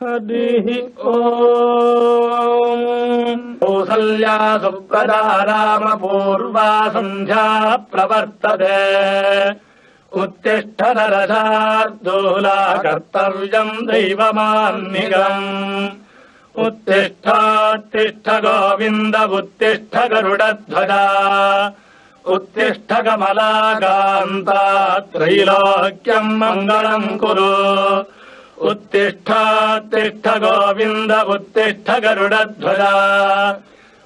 हरिः ओम्। कौसल्या सुप्रदा रामपूर्वा सन्ध्या प्रवर्तते। उत्तिष्ठ नरशार्दूला कर्तव्यम् दैवमान्निकम्। उत्तिष्ठोत्तिष्ठ गोविन्द उत्तिष्ठ गरुडध्वजा। उत्तिष्ठ कमलाकान्ता त्रैलोक्यम् मङ्गलम् कुरु। उत्तिष्ठोत्तिष्ठ गोविन्द उत्तिष्ठ गरुडध्वजा।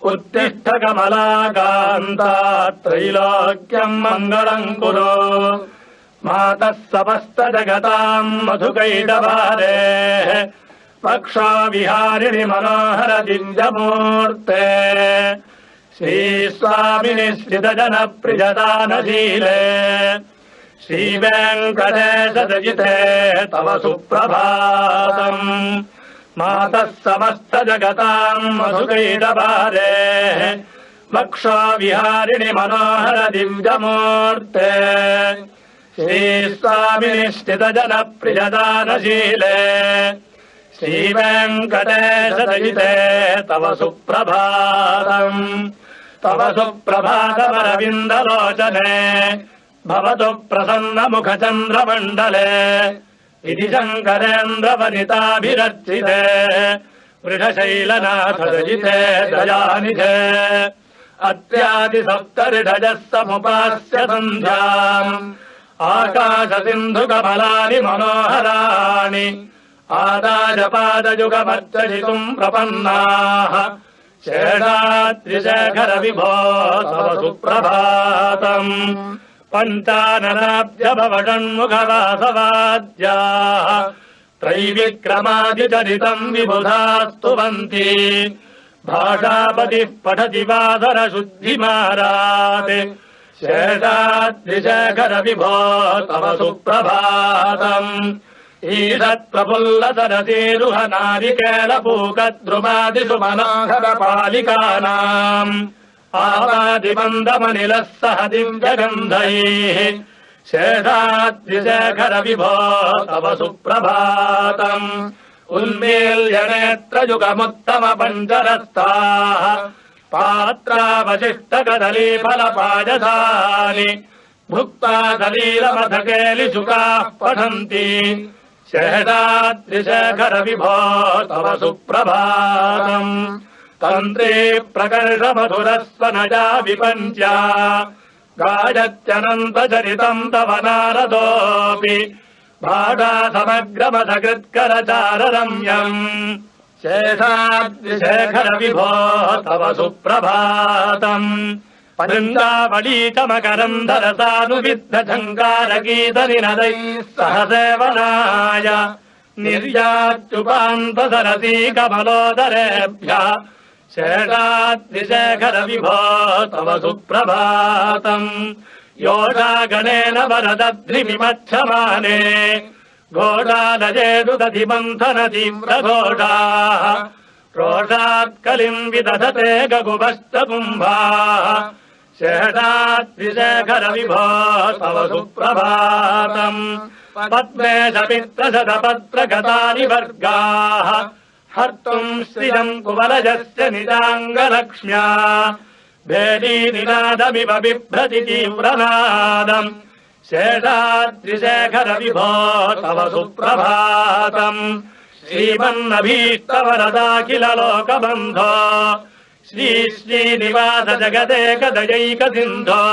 उत्तिष्ठ कमलाकान्ता त्रैलोक्यम् मङ्गलम् कुरु। मातः समस्त जगताम् मधुकैटभारेः पक्षा विहारिणि मनोहर दिव्यमूर्ते। श्रीस्वामिनि श्रितजनप्रियदानशीले श्रीवेङ्कटेशरचिते तव सुप्रभातम्। मातः समस्त जगताम् मधुकैटभारेः पक्षा विहारिणि मनोहर दिव्यमूर्ते। श्रीस्वामिनि श्रितजनप्रियदानशीले श्रीवेङ्कटेशरचिते तव सुप्रभातम्। तव सुप्रभातमरविन्दलोचने भवतु प्रसन्नमुखचन्द्रमण्डले। इति शङ्करेन्द्रवनिताभिरर्चिते वृषशैलनाथरचिते दयानिधे। अत्यादिसप्तऋषजः समुपास्य सन्ध्याम् आकाशसिन्धुकमलानि मनोहराणि। आदायपादयुगमर्चयितुम् प्रपन्नाः शेषाद्रिशेखर विभो तव सुप्रभातम्। पञ्चाननाब्जभवषण्मुखवासवाद्याः त्रैविक्रमादिचरितम् विबुधा स्तुवन्ति। भाषापतिः पठति वासरशुद्धिमारात् शेषाद्रिशेखर विभो तव सुप्रभातम्। ईषत्प्रफुल्लसरसीरुह नारिकेलपूकद्रुमादिषु मनोहरपालिकानाम् आवादिमन्दमनिलः सह दिव्यगन्धैः शेषाद्रिशेखर विभो तव सुप्रभातम्। उन्मील्यनेत्रयुगमुत्तमपञ्चरस्ताः पात्रावशिष्टकदलीफलपायसानि भुक्त्वा सलीलमथकेलिशुकाः पठन्ति शेषाद्रिशेखर विभो तव सुप्रभातम्। तन्त्री प्रकर्षमधुरस्वनया विपञ्च्या गायत्यनन्तचरितम् तव नारदोऽपि भाटा समग्रमसकृत्करचाररम्यम् शेषाद्रिशेखर विभो तव सुप्रभातम्। पृन्दावलीतमकरन्धरसानुविद्धझङ्कारगीतनिनदैः सह सेवनाय निर्यात्युपान्तसरसी कमलोदरेभ्यः शेषाद्रिशेखर विभो तव सुप्रभातम्। योषागणेन वरदध्रिमिमच्छमाने घोषालयेदुदधिमन्थन तीव्रघोषाः रोषात्कलिम् विदधते गगुभश्च कुम्भाः शेषाद्रिशेखर विभो तव सुप्रभातम्। पद्मेशमित्रशतपत्रगतानि वर्गाः हर्तुम् श्रियम् कुवलयस्य निजाङ्गलक्ष्म्या भेदीनिनादमिव बिभ्रति तीव्रनादम् शेषाद्रिशेखर विभो तव सुप्रभातम्। श्रीमन्नभीष्टवरदाखिल लोकबन्धो श्रीनिवास जगदेकदयैकसिन्धो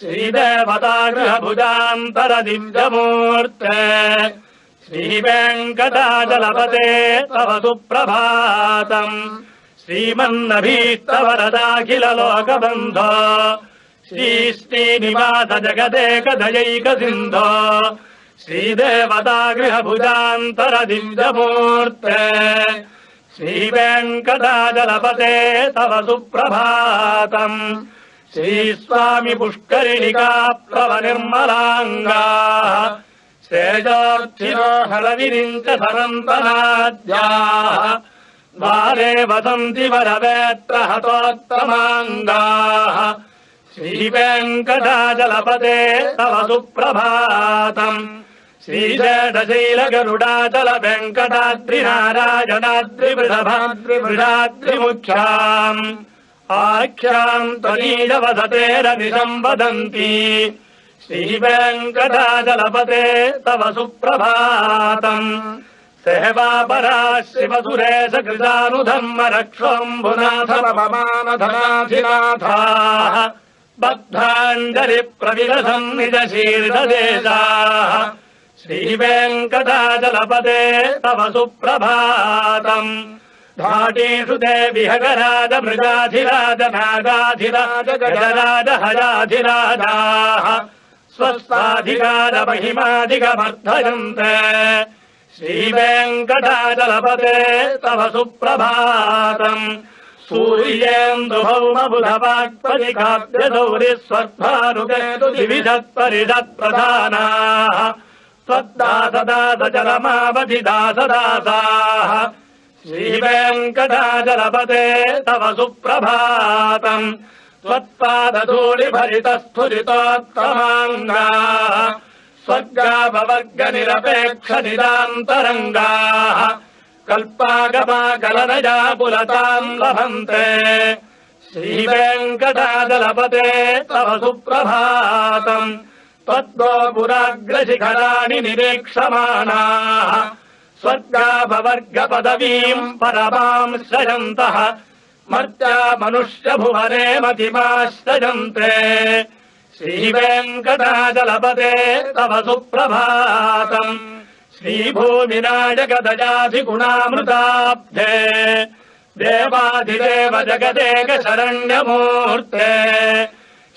श्रीदेवतागृहभुजान्तर दिव्यमूर्ते श्रीवेङ्कटाचलपते तव सुप्रभातम्। श्रीमन्नभीष्टवरदाखिल लोकबन्धो श्रीनिवास जगदेकदयैकसिन्धो श्रीदेवतागृहभुजान्तर दिव्यमूर्ते श्रीवेङ्कटाचलपते तव सुप्रभातम्। श्रीस्वामि पुष्करिणिका प्लवनिर्मलाङ्गाः श्रेयोर्थिनो हरविरिञ्च सरन्तनाद्याः द्वारे वसन्ति वरवेत्र हतोत्तमाङ्गाः श्रीवेङ्कटाचलपते तव सुप्रभातम्। श्रीशेषशैलगरुडाचल वेङ्कटाद्रिनारायणाद्रिवृषभाद्रिवृषाद्रिमुख्याम् आख्याम् त्वनीयवदतेरनिशम् वदन्ति श्रीवेङ्कटाचलपते तव सुप्रभातम् सेवापरा शिवसुरेश कृतानुधर्म रक्षोऽम्बुनाथपमानधनाधिनाथाः बद्धाञ्जलि प्रविलसन् निज शीर्षदेशाः श्रीवेङ्कटाचलपते तव सुप्रभातम् धाटीषु ते विहगराज मृगाधिराज नागाधिराज गजराज हयाधिराजाः स्वस्थाधिकार महिमाधिकमर्थयन्ते श्रीवेङ्कटाचलपते तव सुप्रभातम् सूर्येन्दुभौमबुधवाक्पदिकाव्यसौरिस्वर्भानुकेतु दिविधत्परिषत्प्रधानाः त्वद्दासदासचरमावधिदासदासाः श्रीवेङ्कटाचलपते तव सुप्रभातम् त्वत्पादधूलिभरितस्फुरितोत्तमाङ्गाः स्वर्गापवर्गनिरपेक्षनिदान्तरङ्गाः कल्पागमाकलनया पुलताम् लभन्ते श्रीवेङ्कटाचलपते तव सुप्रभातम् त्वद्गोपुराग्रशिखराणि निरीक्षमाणाः स्वर्गापवर्गपदवीम् परमाम् श्रयन्तः मर्त्या मनुष्यभुवने मतिमाश्रयन्ते श्रीवेङ्कटाचलपते तव सुप्रभातम् श्रीभूमिनायकदयाधिगुणामृताब्धे देवाधिदेव जगदेक शरण्यमूर्ते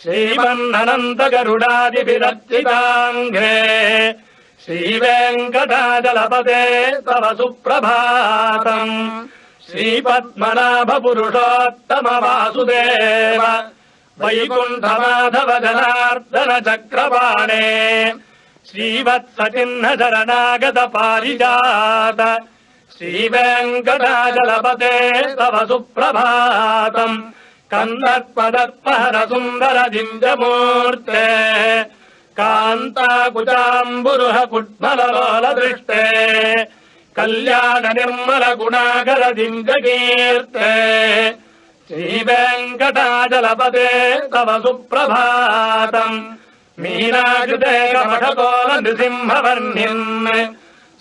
श्रीमन्ननन्तगरुडादिभिरर्चिताङ्घ्रे श्रीवेङ्कटाचलपते तव सुप्रभातम् श्रीपद्मनाभपुरुषोत्तम वासुदेव वैकुण्ठमाधव जनार्दन चक्रपाणे श्रीवत्सचिह्न शरणागत पारिजात श्रीवेङ्कटाचलपते तव सुप्रभातम् कन्दर्पदर्पहर सुन्दर दिव्यमूर्ते कान्ताकुचाम्बुरुह कुट्मललोलदृष्टे कल्याण निर्मल गुणाकर दिव्यकीर्ते श्रीवेङ्कटाचलपते तव सुप्रभातम् मीनाकृते कमठकोल नृसिंहवर्ण्यन्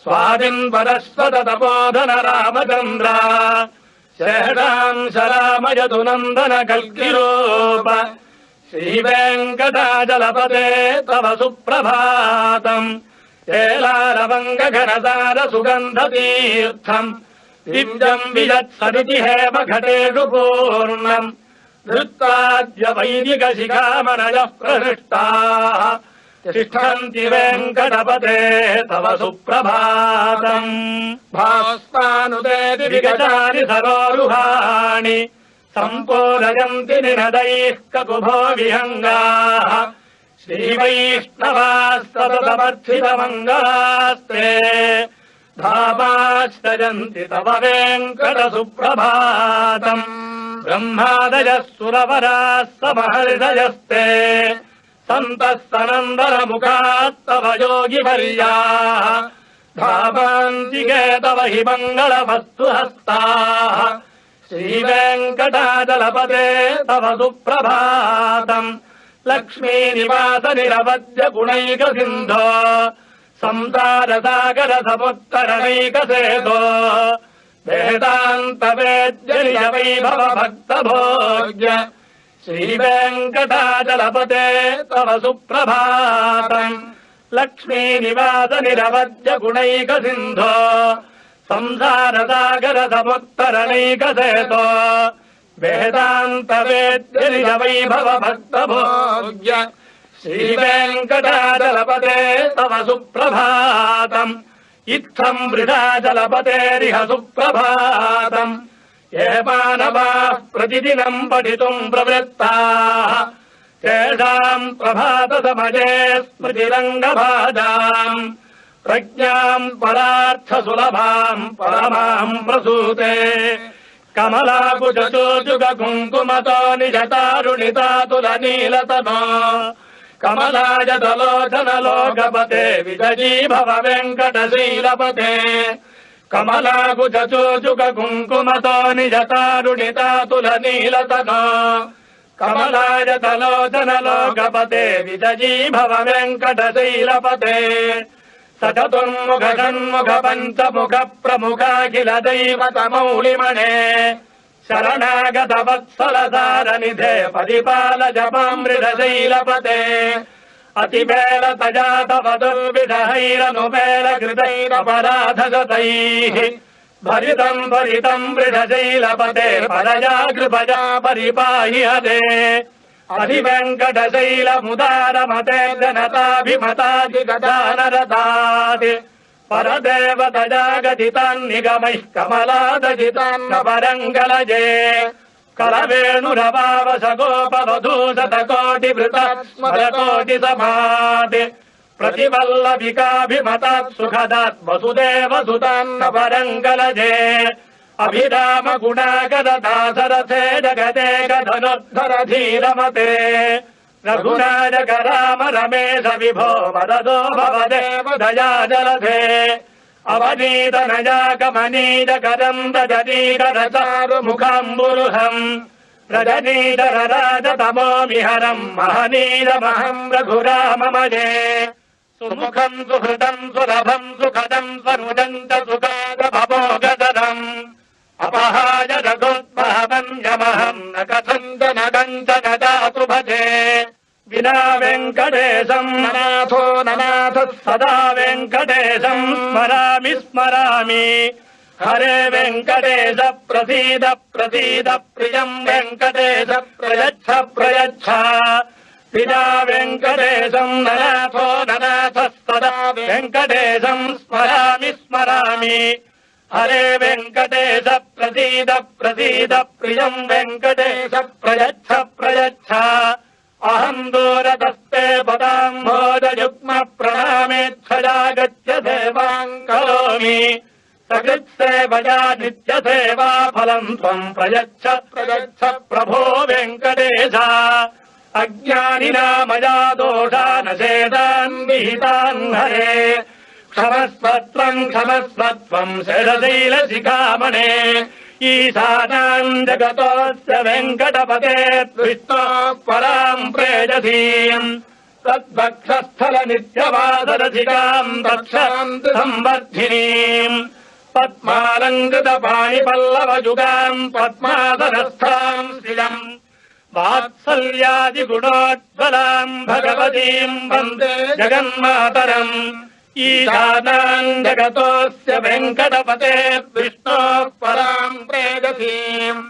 स्वादिन् परस्वत तपोधन रामचन्द्र शेषांशरामयतु नन्दन कल्किरूप श्रीवेङ्कटाचलपते तव सुप्रभातम् चेलारवङ्गघनसार सुगन्धतीर्थम् दिव्यम् विजत्सरिति हेम घटेषु पूर्णम् धृत्वाद्य वैदिकशिखामणयः प्रहृष्टाः तिष्ठन्ति वेङ्कटपते तव सुप्रभातम् भास्मानुदेति विगतानि सरोरुहाणि सम्पूरयन्ति निनदैः ककुभो विहङ्गाः श्रीवैष्णवाः सततमर्थितमङ्गलास्ते धामाश्रयन्ति तव वेङ्कटसुप्रभातम् ब्रह्मादयः सुरवराः समहृदयस्ते सन्तः सनन्दनमुखास्तव योगिवर्याः धामान्तिके तव हि मङ्गलवस्तुहस्ताः श्रीवेङ्कटाचलपते तव सुप्रभातम् लक्ष्मीनिवास निरवद्य गुणैकसिन्धो संसारसागर समुत्तरणैकसेतो वेदान्त वेद्य निज वैभव भक्तभोग्य श्रीवेङ्कटाचलपते तव सुप्रभातम् लक्ष्मीनिवास निरवद्य गुणैकसिन्धो संसारसागर समुत्तरणैकसेतो वेदान्त वेद्य निज वैभव भक्तभोग्य श्रीवेङ्कटाचलपते तव सुप्रभातम् इत्थम् वृषाचलपतेरिह सुप्रभातम् ये मानवाः प्रतिदिनम् पठितुम् प्रवृत्ताः तेषाम् प्रभातसमये स्मृतिरङ्गभाजाम् प्रज्ञाम् परार्थसुलभाम् परमाम् प्रसूते कमलाकुचचोजुगकुङ्कुमतो निजतारुणितातुलनीलतनो कमलाय दलोचन लोकपते विजयी भव वेङ्कटशीलपते कमलाकुचूचुक कुङ्कुमतो निजतारुणितातुल नीलतनो कमलाय दलोचन लोकपते विजयी भव वेङ्कटशीलपते सचतुर्मुख षण्मुख पञ्चमुख प्रमुखाखिल दैवतमौलिमणे शरणागत वत्सल सारनिधे परिपाल जपामृतशैलपते अतिबेल तजातव दुर्विषहैरनुबेल कृतैरपराधशतैः भरितम् भरितम् वृषशैलपते परया कृपया परिपाहि हरे अधिवेङ्कटशैलमुदारमते जनताभिमताधिगदानरतात् परदेवतजागतितान्निगमैः कमलादजितान्न परङ्गलजे करवेणुरवावसगोपवधूशतकोटिवृत स्मरकोटिसमात् प्रतिवल्लभिकाभिमतात् सुखदात् वसुदेवसुतान्न परङ्गलजे अभिराम गुणागरदासरथे जगते गधनुद्धर धीरमते रघुनायक राम रमेश विभो वरदो भवदेव दया जलधे अवनीत नजाकमनीत करम् रजनीधर चारुमुखाम्बुरुहम् रजनीधर राजतमोमिहरम् महनीयमहम् रघुराममये सुमुखम् सुहृदम् सुलभम् सुखदम् स्वनुजम् च सुखादभवोगदनम् अपहाय रघुत्महमम् यमहम् न कथम् च न कञ्चन दातु भजे विना वेङ्कटेशम् ननाथो ननाथः सदा वेङ्कटेशम् स्मरामि स्मरामि हरे वेङ्कटेश प्रसीद प्रसीद प्रियम् वेङ्कटेश प्रयच्छ प्रयच्छ विना वेङ्कटेशम् ननाथो ननाथः सदा वेङ्कटेशम् स्मरामि स्मरामि हरे वेङ्कटेश प्रसीद प्रसीद प्रियम् वेङ्कटेश प्रयच्छ प्रयच्छ अहम् दूरतस्ते पदाम्भोजयुग्म प्रणामेच्छया गत्य सेवाम् करोमि सकृत्सेवया नित्यसेवा फलम् त्वम् प्रयच्छ प्रयच्छ प्रभो वेङ्कटेश अज्ञानिना मया दोषानशेषान् विहितान् हरे क्षमस्वत्वम् शरशैलशिखामणे ईशानाम् जगतोऽस्य वेङ्कटपते विष्णोः पराम् प्रेयसीम् तद्भक्षस्थल नित्यवासरसिकाम् दक्षान्ति संवर्धिनीम् पद्मालङ्कृत पाणिपल्लवयुगाम् पद्मासनस्थाम् श्रियम् वात्सल्यादिगुणोज्ज्वलाम् भगवतीम् वन्दे जगन्मातरम् ईशानाम् जगतोऽस्य वेङ्कटपते विष्णोः पराम् प्रेयसीम्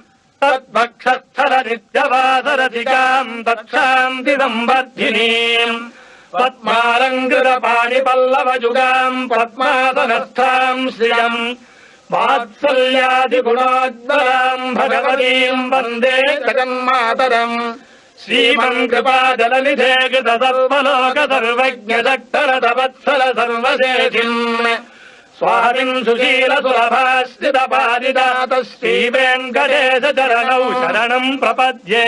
तद्भक्षस्थल नित्यवासरसिकाम् दक्षान्ति संवर्धिनीम् पद्मालङ्कृत पाणिपल्लवयुगाम् पद्मासनस्थाम् श्रियम् वात्सल्यादिगुणोज्ज्वलाम् भगवतीम् वन्दे जगन्मातरम् श्रीमन् कृपाजलनिधे कृत सर्वलोक सर्वज्ञ शक्तरतवत्सल सर्वशेषिम् स्वामिन् सुशील सुलभाश्रित पारिजात श्रीवेङ्कटेश चरणौ शरणम् प्रपद्ये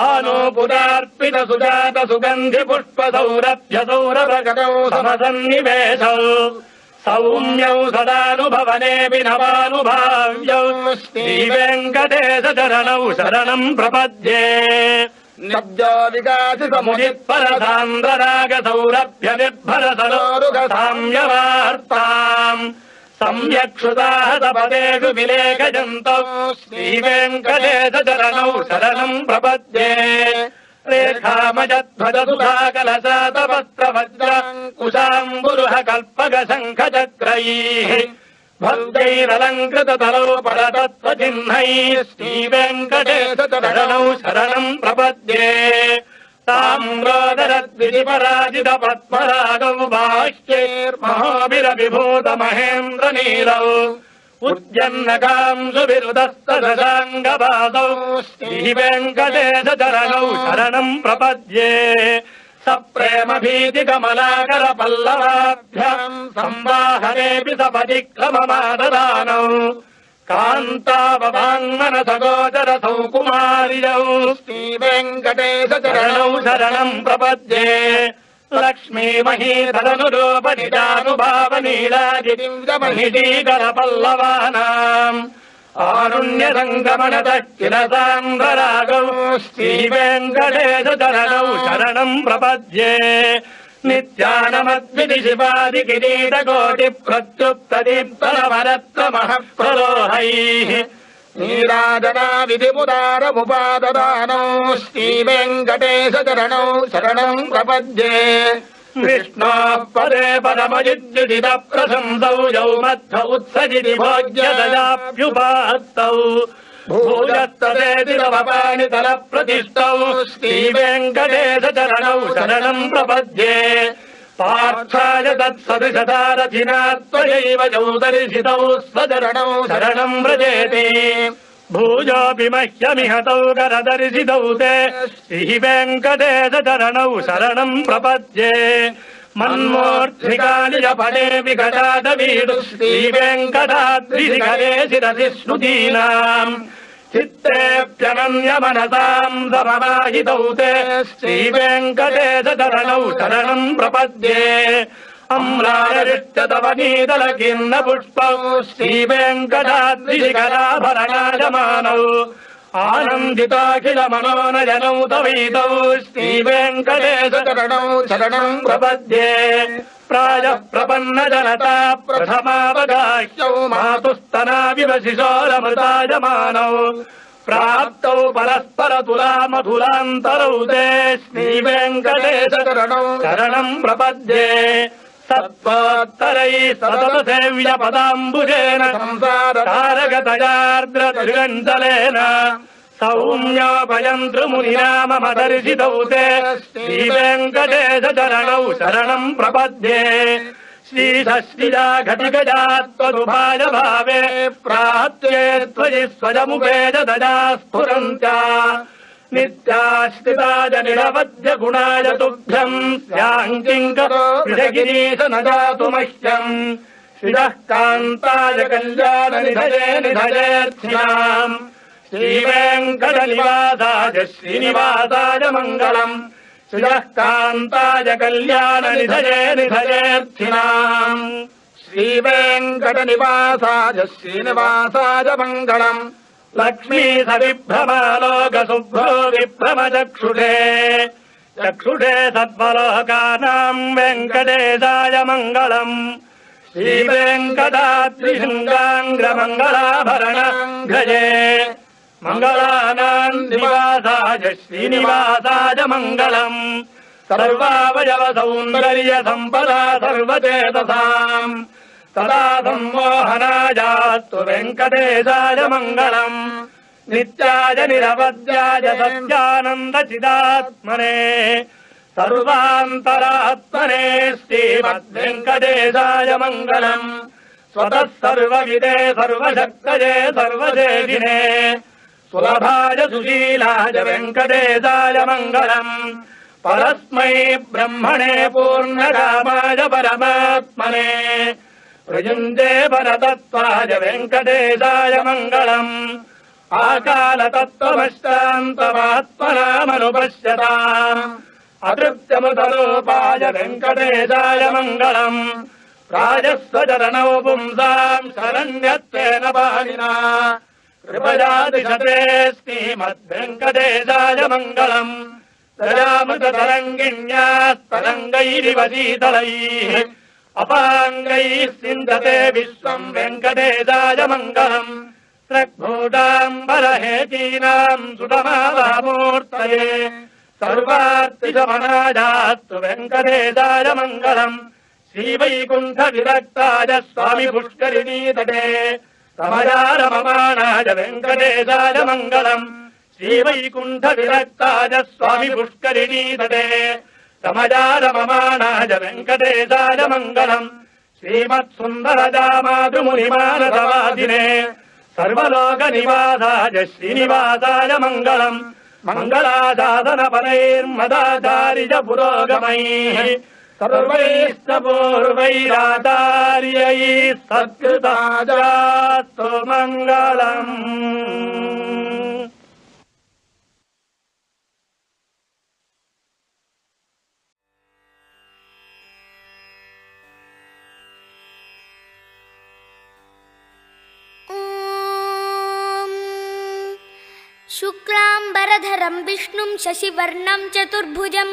आनूपुरार्पित सुजात सुगन्धि पुष्प सौरभ्य सौरभगतौ समसन्निवेशौ सौम्यौ सदानुभवनेऽपि नवानुभाव्यौ श्रीवेङ्कटेश चरणौ शरणम् प्रपद्ये नब्जो विकासितमुनित्परसान्द्रराग सौरभ्य निर्भर सरोरुगसाम्यवार्ताम् सम्यक्षुताः सपदेषु विलेखयन्तौ श्रीवेङ्कटेश चरणौ शरणम् प्रपद्ये रेखामजध्वज सुधाकलशातवस्त्रवज्राङ्कुशाम्बुरुह कल्पक शङ्खचक्रैः भव्यैरलङ्कृत तलौ परतत्त्वचिह्नैः श्रीवेङ्कटेश चरणौ शरणम् प्रपद्ये ताम्रोदरद्विधिपराजित पद्मरागौ बाह्यैर्महोभिरविभूत महेन्द्रनीलौ उद्यन्नकांसुविरुदस्तदशाङ्गपादौ श्रीवेङ्कटेश चरणौ शरणम् प्रपद्ये सप्रेम भीतिकमलाकर पल्लवाभ्याम् संवाहनेऽपि सपदिक्रममाददानौ कान्ताववाङ्मनसगोचरसौ कुमार्यौ श्रीवेङ्कटेशचरणौ शरणम् प्रपद्ये लक्ष्मीमहीधनुरूपनिजानुभावनीलादिदिव्यमहिषीकरपल्लवानाम् आरुण्यसङ्गमनतः किल सान्द्ररागौ श्रीवेङ्कटेशचरणौ शरणम् प्रपद्ये नित्यानमद्विनिशिवादिकिरीटकोटिप्रत्युत्तदीप्तरवरत्नमः प्रलोहैः नीराजनाविधिमुदारमुपाददानौ श्रीवेङ्कटेशचरणौ शरणम् प्रपद्ये विष्णोः पदे परमयुज्युदितप्रशंसौ यौ मध्व उत्सजिति भोग्यदयाप्युपात्तौ भूयस्तदेतिरवपाणितलप्रतिष्ठौ श्रीवेङ्कटेशचरणौ शरणम् प्रपद्ये पार्थाय तत्सदृशतारथिना त्वयैव यौ दर्शितौ स्वचरणौ शरणम् व्रजेति भूयोऽपि मह्यमिहतौ करदर्शितौ ते श्रीवेङ्कटेशचरणौ शरणम् प्रपद्ये मन्मूर्ध्निकानि च पदे विगतादवीडु श्रीवेङ्कटाद्रिशिखरे शिरसि श्रुतीनाम् चित्तेऽप्यनन्यमनसाम् समवाहितौ ते श्रीवेङ्कटेशचरणौ शरणम् प्रपद्ये अम्लायरिष्टतवनीतलकिन्न पुष्पौ श्रीवेङ्कटाद्रिशिखराभरणायमानौ आनन्दिताखिलमनोनयनौ तवैतौ श्रीवेङ्कटेशचरणौ शरणम् प्रपद्ये प्रायः प्रपन्नजनता प्रथमावगाह्यौ मातुस्तनाविव शिशोरमृतायमानौ प्राप्तौ परस्परतुलामधुरान्तरौ ते श्रीवेङ्कटेशचरणौ शरणम् प्रपद्ये सत्त्वोत्तरैः सततसेव्यपदाम्बुजेन संसारतारगतयार्द्रत्रिगण्डलेन सौम्योपयन्तृमुनिनाममदर्शितौ ते श्रीवेङ्कटेशचरणौ शरणम् प्रपद्ये श्रीधश्रिया घटिगजा त्वदुभाय भावे प्राप्ते त्वयि स्वयमुखे दया स्फुरन्त्या नित्याश्रिताय निरवध्य गुणाय तुभ्यम् स्याङ्किङ्करो विजगिरीश न जातु मह्यम् श्रियः कान्ताय कल्याणनिधये निधयेऽर्थिनाम् श्रीवेङ्कटनिवासाय श्रीनिवासाय मङ्गलम् श्रियः कान्ताय कल्याणनिधये निधयेऽर्थिनाम् श्रीवेङ्कटनिवासाय श्रीनिवासाय मङ्गलम् लक्ष्मी सविभ्रमालोकशुभ्रो विभ्रमचक्षुषे चक्षुषे सद्वलोकानाम् वेङ्कटेशाय मङ्गलम् श्रीवेङ्कटाद्रिशृङ्गाङ्ग्रमङ्गलाभरणाङ्घ्रजे मङ्गलानाम् निवासाय श्रीनिवासाय मङ्गलम् सर्वावयवसौन्दर्यसम्पदा सर्वचेतसाम् तदा सम्मोहनायास्तु वेङ्कटेशाय मङ्गलम् नित्याय निरवध्याय सत्यानन्दचिदात्मने सर्वान्तरात्मने श्रीमद्वेङ्कटेशाय मङ्गलम् स्वतः सर्वविदे सर्वशक्तये सर्वदेशिने सुलभाय सुशीलाय वेङ्कटेशाय मङ्गलम् परस्मै ब्रह्मणे पूर्णकामाय परमात्मने प्रयुञ्जे परतत्त्वाय वेङ्कटेशाय मङ्गलम् आकालतत्त्वमशान्तमात्मनामनुपश्यताम् अतृप्त्यमृतरूपाय वेङ्कटेशाय मङ्गलम् राजस्वचरणौ पुंसाम् शरण्यत्वेन पाणिना कृपया दिशते श्रीमद्वेङ्कटेशाय मङ्गलम् दयामृततरङ्गिण्यास्तरङ्गैरिव शीतलैः अपाङ्गैः सिन्धते विश्वम् वेङ्कटेशाय मङ्गलम् त्र्यग्भूताम्बरहेतीनाम् सुतमावामूर्तये सर्वार्तिशमनायास्तु वेङ्कटेशाय मङ्गलम् श्रीवैकुण्ठविरक्ताय स्वामि पुष्करिणीतटे रमया रममाणाय वेङ्कटेशाय मङ्गलम् श्रीवैकुण्ठविरक्ताय स्वामि पुष्करिणीतटे रमया रममाणाय वेङ्कटेशाय मङ्गलम् श्रीमत्सुन्दरजामातृमुनिमानसवादिने सर्वलोकनिवासाय श्रीनिवासाय मङ्गलम् मङ्गलाशासनपरैर्मदाचार्य पुरोगमैः सर्वैश्च पूर्वैराचार्यैः सत्कृताजास्तु मङ्गलम्। शुक्लाम्बरधरं विष्णुं शशिवर्णं चतुर्भुजं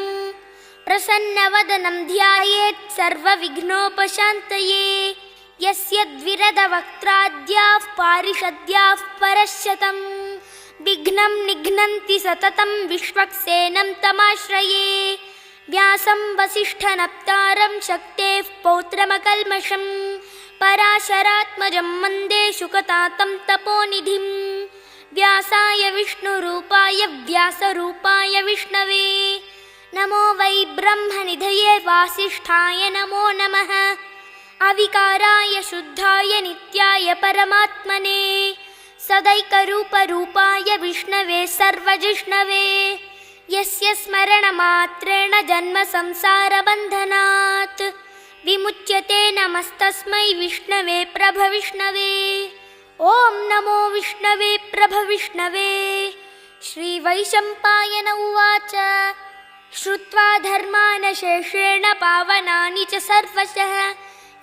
प्रसन्नवदनं ध्यायेत् सर्वविघ्नोपशान्तये। यस्य द्विरदवक्त्राद्याः पारिषद्याः परश्शतं विघ्नं निघ्नन्ति सततं विश्वक्सेनं तमाश्रये। व्यासं वसिष्ठनप्तारं शक्तेः पौत्रमकल्मषं पराशरात्मजं वन्दे शुकतातं तपोनिधिम्। व्यासाय विष्णुरूपाय व्यासरूपाय विष्णवे नमो वै ब्रह्मनिधये वासिष्ठाय नमो नमः। अविकाराय शुद्धाय नित्याय परमात्मने सदैकरूपरूपाय विष्णवे सर्वजिष्णवे। यस्य स्मरणमात्रेण जन्म संसारबन्धनात् विमुच्यते नमस्तस्मै विष्णवे प्रभविष्णवे। ॐ नमो विष्णवे प्रभविष्णवे। श्रीवैशम्पायन उवाच श्रुत्वा धर्मानशेषेण पावनानि च सर्वशः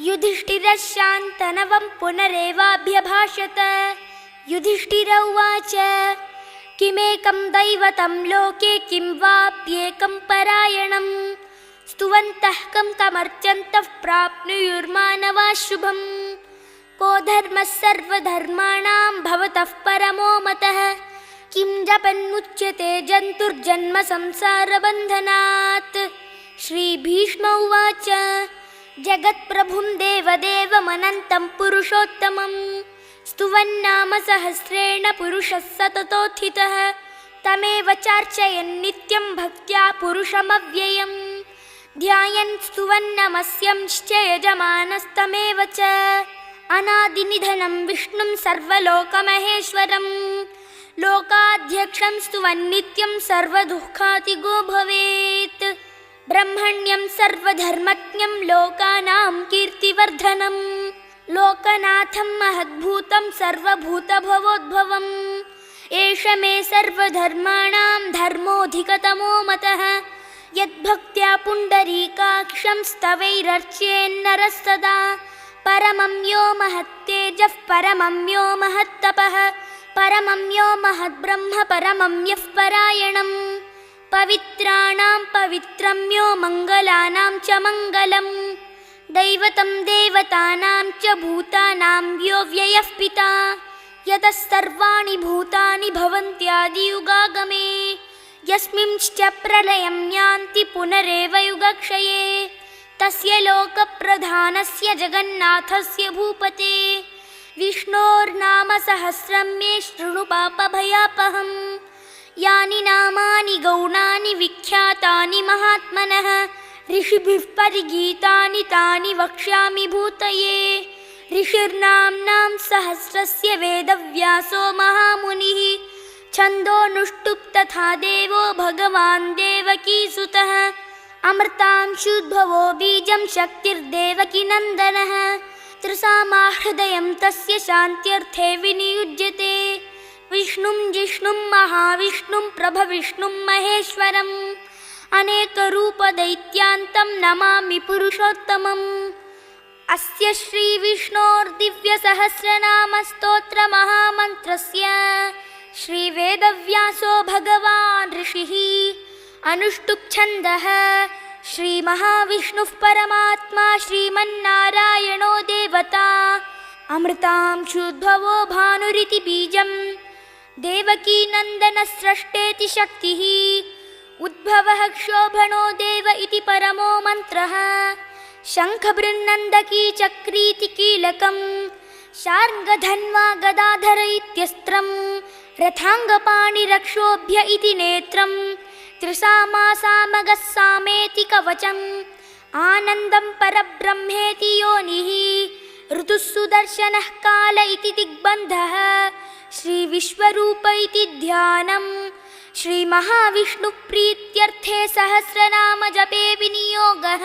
युधिष्ठिरः शान्तनवं पुनरेवाभ्यभाषत। युधिष्ठिर उवाच किमेकं दैवतं लोके किं वाप्येकं परायणं स्तुवन्तः कं कमर्चन्तः प्राप्नुयुर्मानवाः शुभम्। को धर्मः सर्वधर्माणां भवतः परमो मतः किं जपन्मुच्यते जन्तुर्जन्म संसारबन्धनात्। श्रीभीष्म उवाच जगत्प्रभुं देवदेवमनन्तं पुरुषोत्तमं स्तुवन्नाम सहस्रेण पुरुषः सततोत्थितः तमेव चार्चयन् नित्यं भक्त्या पुरुषमव्ययम्। ध्यायन् स्तुवन्नमस्यंश्च यजमानस्तमेव च अनादिनिधनं विष्णुं सर्वलोकमहेश्वरं लोकाध्यक्षं स्तुवन्नित्यं सर्वदुःखातिगो भवेत्। ब्रह्मण्यं सर्वधर्मज्ञं लोकानां कीर्तिवर्धनं लोकनाथं महद्भूतं सर्वभूतभवोद्भवम्। एष मे सर्वधर्माणां धर्मोऽधिकतमो मतः यद्भक्त्या पुण्डरीकाक्षं स्तवैरर्च्येन्नरः सदा। परमं यो महत्तेजः परमं यो महत्तपः परमं यो महद्ब्रह्म परमं यः परायणम्। पवित्राणां पवित्रं यो मङ्गलानां च मङ्गलम्। दैवतं देवतानां च भूतानां यो व्ययः पिता यतः सर्वाणि भूतानि भवन्त्यादियुगागमे। यस्मिंश्च प्रलयं यान्ति पुनरेव युगक्षये तस्य लोकप्रधानस्य जगन्नाथस्य भूपते विष्णोर्नाम सहस्रं मे शृणु पापभयापहम्। यानि नामानि गौणानि विख्यातानि महात्मनः ऋषिभिः परिगीतानि तानि वक्ष्यामि भूतये। ऋषिर्नाम्नां सहस्रस्य वेदव्यासो महामुनिः छन्दोनुष्टुप् तथा देवो भगवान् देवकीसुतः अमृतांशुद्भवो बीजं शक्तिर्देवकीनन्दनः त्रिसामाहृदयं तस्य शान्त्यर्थे विनियुज्यते। विष्णुं जिष्णुं महाविष्णुं प्रभविष्णुं महेश्वरम् अनेकरूपदैत्यान्तं नमामि पुरुषोत्तमम्। अस्य श्रीविष्णोर्दिव्यसहस्रनामस्तोत्रमहामन्त्रस्य श्रीवेदव्यासो भगवान् ऋषिः अनुष्टुप्छन्दः श्रीमहाविष्णुः परमात्मा श्रीमन्नारायणो देवता अमृतांशुद्भवो भानुरिति बीजम् देवकीनन्दनस्रष्टेति शक्तिः उद्भवः क्षोभणो देव इति परमो मन्त्रः शङ्खबृन्नन्दकी चक्रीति कीलकम् शार्ङ्गधन्वा गदाधर इत्यस्त्रम् रथाङ्गपाणिरक्षोभ्य इति नेत्रम् त्रिसामासामगः सामेति कवचम् आनन्दं परब्रह्मेति योनिः ऋतुः सुदर्शनः काल इति दिग्बन्धः श्रीविश्वरूप इति ध्यानम् श्रीमहाविष्णुप्रीत्यर्थे सहस्रनाम जपे विनियोगः।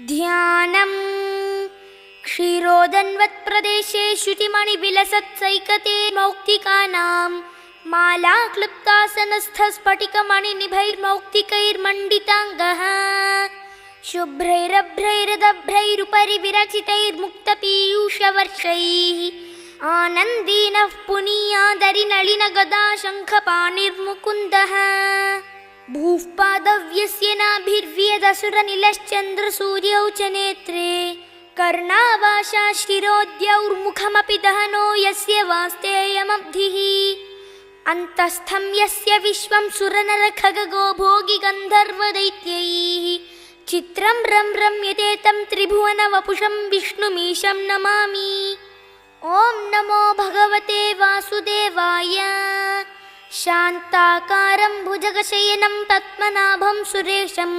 ध्यानम् क्षीरोदन्वत्प्रदेशे श्रुतिमणिविलसत्सैकते मौक्तिकानां माला क्लुप्तासनस्थस्फटिकमणिनिभैर्मौक्तिकैर्मण्डिताङ्गः शुभ्रैरभ्रैरदभ्रैरुपरि विरचितैर्मुक्तपीयूषवर्षैः आनन्दीनः पुनीयादरिनलिनगदा शङ्खपाणिर्मुकुन्दः भूः पादव्यस्य नाभिर्व्यदसुरनिलश्चन्द्रसूर्यौ च नेत्रे कर्णावाशा शिरोद्यौर्मुखमपि दहनो यस्य वास्तेयमब्धिः अन्तस्थं यस्य विश्वं सुरनरखगो भोगिगन्धर्वदैत्यैः चित्रं रम्यते तं त्रिभुवनवपुषं विष्णुमीशं नमामि। ॐ नमो भगवते वासुदेवाय। शान्ताकारं भुजगशयनं पद्मनाभं सुरेशं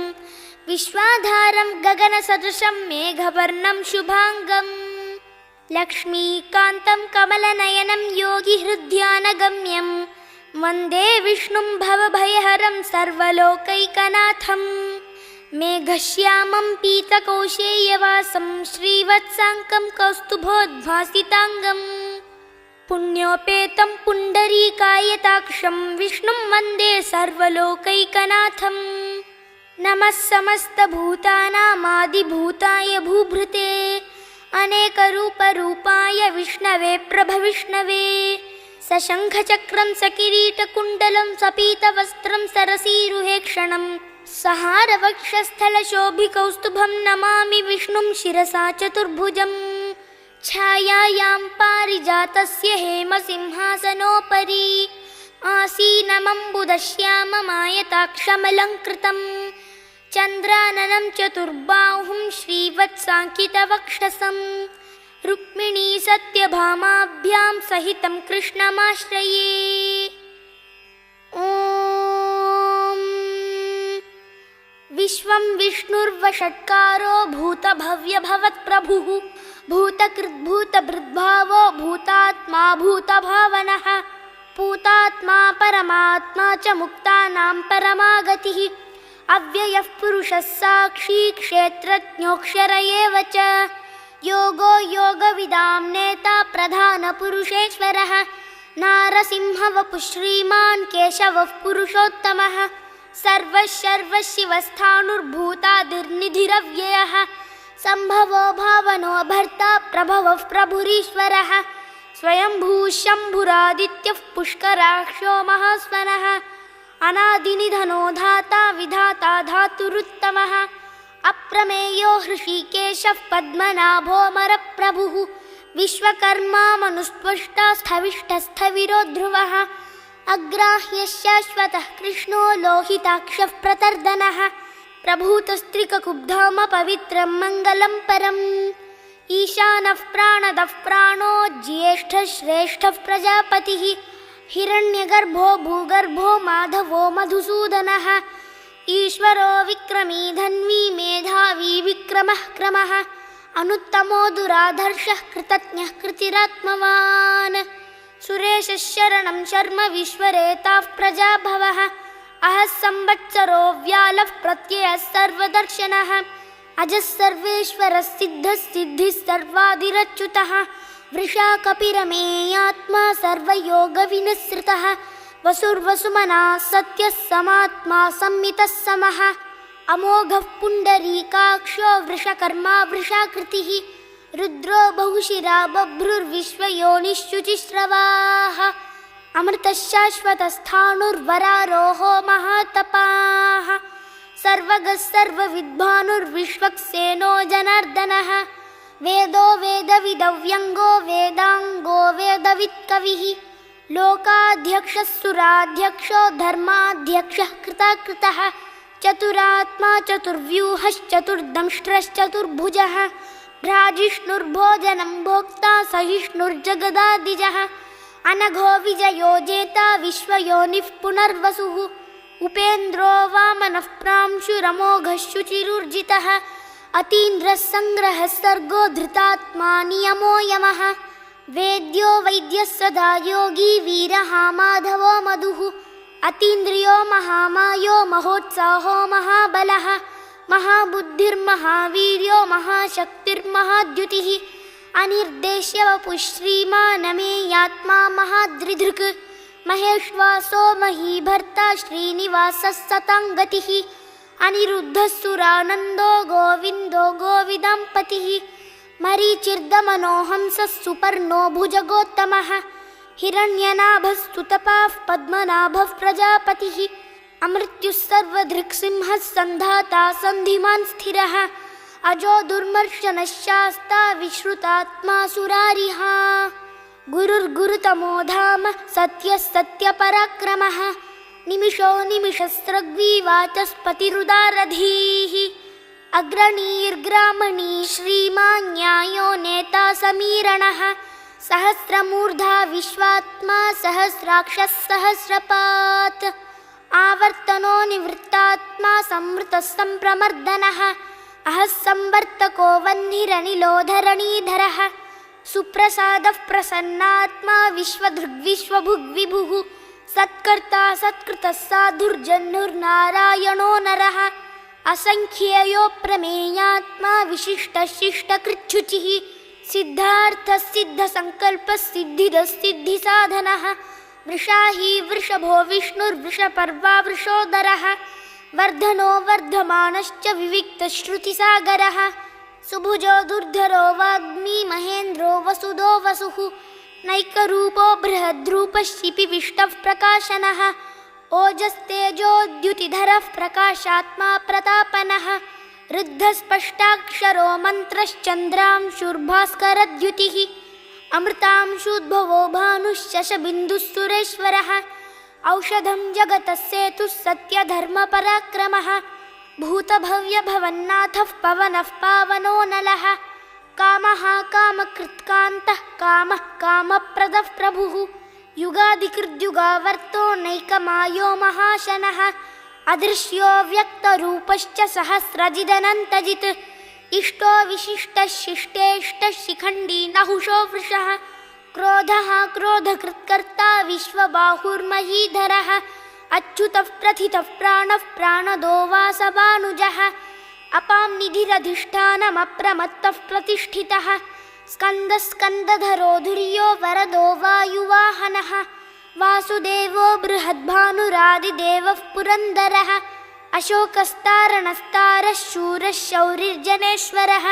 विश्वाधारं गगनसदृशं मेघवर्णं शुभाङ्गं लक्ष्मीकान्तं कमलनयनं योगिहृद्यानगम्यं वन्दे विष्णुं भवभयहरं सर्वलोकैकनाथं मेघश्यामं पीतकौशेयवासं श्रीवत्साङ्कं कौस्तुभोद्भासिताङ्गं पुण्योपेतं पुण्डरीकायताक्षं विष्णुं वन्दे सर्वलोकैकनाथं नमः समस्तभूतानामादिभूताय भूभृते अनेकरूपरूपाय विष्णवे प्रभविष्णवे सशङ्खचक्रं सकिरीटकुण्डलं सपीतवस्त्रं सरसीरुहेक्षणं सहारवक्षस्थलशोभिकौस्तुभं नमामि विष्णुं शिरसा चतुर्भुजं छायायां पारिजातस्य हेमसिंहासनोपरि आसीनमम्बुदश्याममायताक्षमलङ्कृतं चन्द्राननं चतुर्बाहुं श्रीवत्साङ्कितवक्षसं रुक्मिणी सत्यभामाभ्यां सहितं कृष्णमाश्रये। ॐ विश्वं विष्णुर्वषट्कारो भूतभव्यभवत्प्रभुः भूतकृद्भूतभृद्भावो भूतात्मा भूतभावनः पूतात्मा परमात्मा च मुक्तानां परमागतिः अव्ययः पुरुषः साक्षी क्षेत्रज्ञोऽक्षर एव च योगो योगविदां नेता प्रधानपुरुषेश्वरः नारसिंहवपुः श्रीमान् केशवः पुरुषोत्तमः सर्वशिवस्थाणुर्भूतादिर्निधिरव्ययः सम्भवो भावनो भर्ता प्रभवः प्रभुरीश्वरः स्वयंभूः शम्भुरादित्यः पुष्कराक्षो महास्वनः अनादिनिधनो धाता विधाता धातुरुत्तमः अप्रमेयो हृषीकेशः पद्मनाभोऽमरप्रभुः विश्वकर्मा मनुस्त्वष्टा स्थविष्ठस्थविरो ध्रुवः अग्राह्यः शाश्वतः कृष्णो लोहिताक्षः प्रतर्दनः प्रभूतस्त्रिककुब्धाम पवित्रं मङ्गलं परम् ईशानः प्राणदः प्राणो ज्येष्ठः श्रेष्ठः प्रजापतिः हिरण्यगर्भो भूगर्भो माधवो मधुसूदनः ईश्वरो विक्रमी धन्वी मेधावी विक्रमः क्रमः अनुत्तमो दुराधर्षः कृतज्ञः कृतिरात्मवान् सुरेशः शरणं शर्म विश्वरेताः प्रजाभवः अहः संवत्सरो व्यालः प्रत्ययः सर्वदर्शनः अजः सर्वेश्वरः सिद्धः सिद्धिः सर्वादिरच्युतः वृषा कपिरमेयात्मा सर्वयोगविनिसृतः वसुर्वसुमनः सत्यः समात्मा संमितः समः अमोघः पुण्डरीकाक्षो वृषकर्मा वृषाकृतिः रुद्रो बहुशिरा बभ्रुर्विश्वयोनिश्चुचिस्रवाः अमृतः शाश्वतस्थाणुर्वरारोहो महातपाः सर्वगः सर्वविद्भानुर्विश्वक्सेनो जनार्दनः वेदो वेदविदव्यङ्गो वेदाङ्गो वेदवित्कविः लोकाध्यक्षः सुराध्यक्षो धर्माध्यक्षः कृताकृतः चतुरात्मा चतुर्व्यूहश्चतुर्दंष्ट्रश्चतुर्भुजः भ्राजिष्णुर्भोजनं भोक्ता सहिष्णुर्जगदादिजः अनघो विजयो जेता विश्वयोनिः पुनर्वसुः उपेन्द्रो वामनः प्रांशुरमोघः शुचिरुर्जितः अतीन्द्रः सङ्ग्रहः सर्गो धृतात्मा नियमो यमः वेद्यो वैद्यः सदा योगी वीरः माधवो मधुः अतीन्द्रियो महामायो महोत्साहो महाबलः महाबुद्धिर्महावीर्यो महाशक्तिर्महाद्युतिः अनिर्देश्य वपुः श्रीमानमेयात्मा महादृधृक् महेश्वासो महीभर्ता श्रीनिवासः सताङ्गतिः अनिरुद्धः सुरानन्दो गोविन्दो गोविदाम्पतिः मरीचिर्दमनोहंसः सुपर्णो भुजगोत्तमः हिरण्यनाभस्तुतपाः पद्मनाभः प्रजापतिः अमृत्युः सर्वधृक्सिंहः सन्धाता सन्धिमान् स्थिरः अजो दुर्मर्शनः शास्ता विश्रुतात्मा सुरारिः गुरुर्गुरुतमो धाम सत्यः सत्यपराक्रमः निमिषो निमिषस्रग्वी वाचस्पतिरुदारधीः अग्रणीर्ग्रामणी श्रीमान् न्यायो नेता समीरणः सहस्रमूर्धा विश्वात्मा सहस्राक्षः सहस्रपात् आवर्तनो निवृत्तात्मा संवृतः सम्प्रमर्दनः अहः संवर्तको वह्निरनिलोधरणीधरः सुप्रसादः प्रसन्नात्मा विश्वधृग्विश्वभुग्विभुः सत्कर्ता सत्कृतः साधुर्जह्नुर्नारायणो नरः असंख्येयो प्रमेयात्मा विशिष्टः शिष्टकृच्छुचिः सिद्धार्थः सिद्धसङ्कल्पः सिद्धिदः सिद्धिसाधनः वृषाही वृषभो विष्णुर्वृषपर्वा वृषोदरः वर्धनो वर्धमानश्च विविक्तश्रुतिसागरः सुभुजो दुर्धरो वाग्मी महेन्द्रो वसुदो वसुः नैकरूपो बृहद्रूपः शिपिविष्टः प्रकाशनः ओजस्तेजोद्युतिधरः प्रकाशात्मा प्रतापनः ऋद्धस्पष्टाक्षरो मन्त्रश्चन्द्रांशुर्भास्करद्युतिः अमृतांशुद्भवो भानुश्शशबिन्दुः सुरेश्वरः औषधं जगतः सेतुः सत्यधर्मपराक्रमः भूतभव्यभवन्नाथः पवनः पावनो नलः कामः कामकृत्कान्तः कामः कामप्रदः प्रभुः युगादिकृद्युगावर्तो नैकमायो महाशनः अदृश्यो व्यक्तरूपश्च सहस्रजिदनन्तजित् इष्टो विशिष्टः शिष्टेष्टः शिखण्डी नहुषो वृषः क्रोधः क्रोधकृत्कर्ता विश्वबाहुर्महीधरः अच्युतः प्रथितः प्राणः प्राणदो वासवानुजः अपां निधिरधिष्ठानमप्रमत्तः प्रतिष्ठितः स्कन्दः स्कन्दधरो धुर्यो वरदो वायुवाहनः वासुदेवो बृहद्भानुरादिदेवः पुरन्दरः अशोकस्तारणस्तारः शूरः शौरिर्जनेश्वरः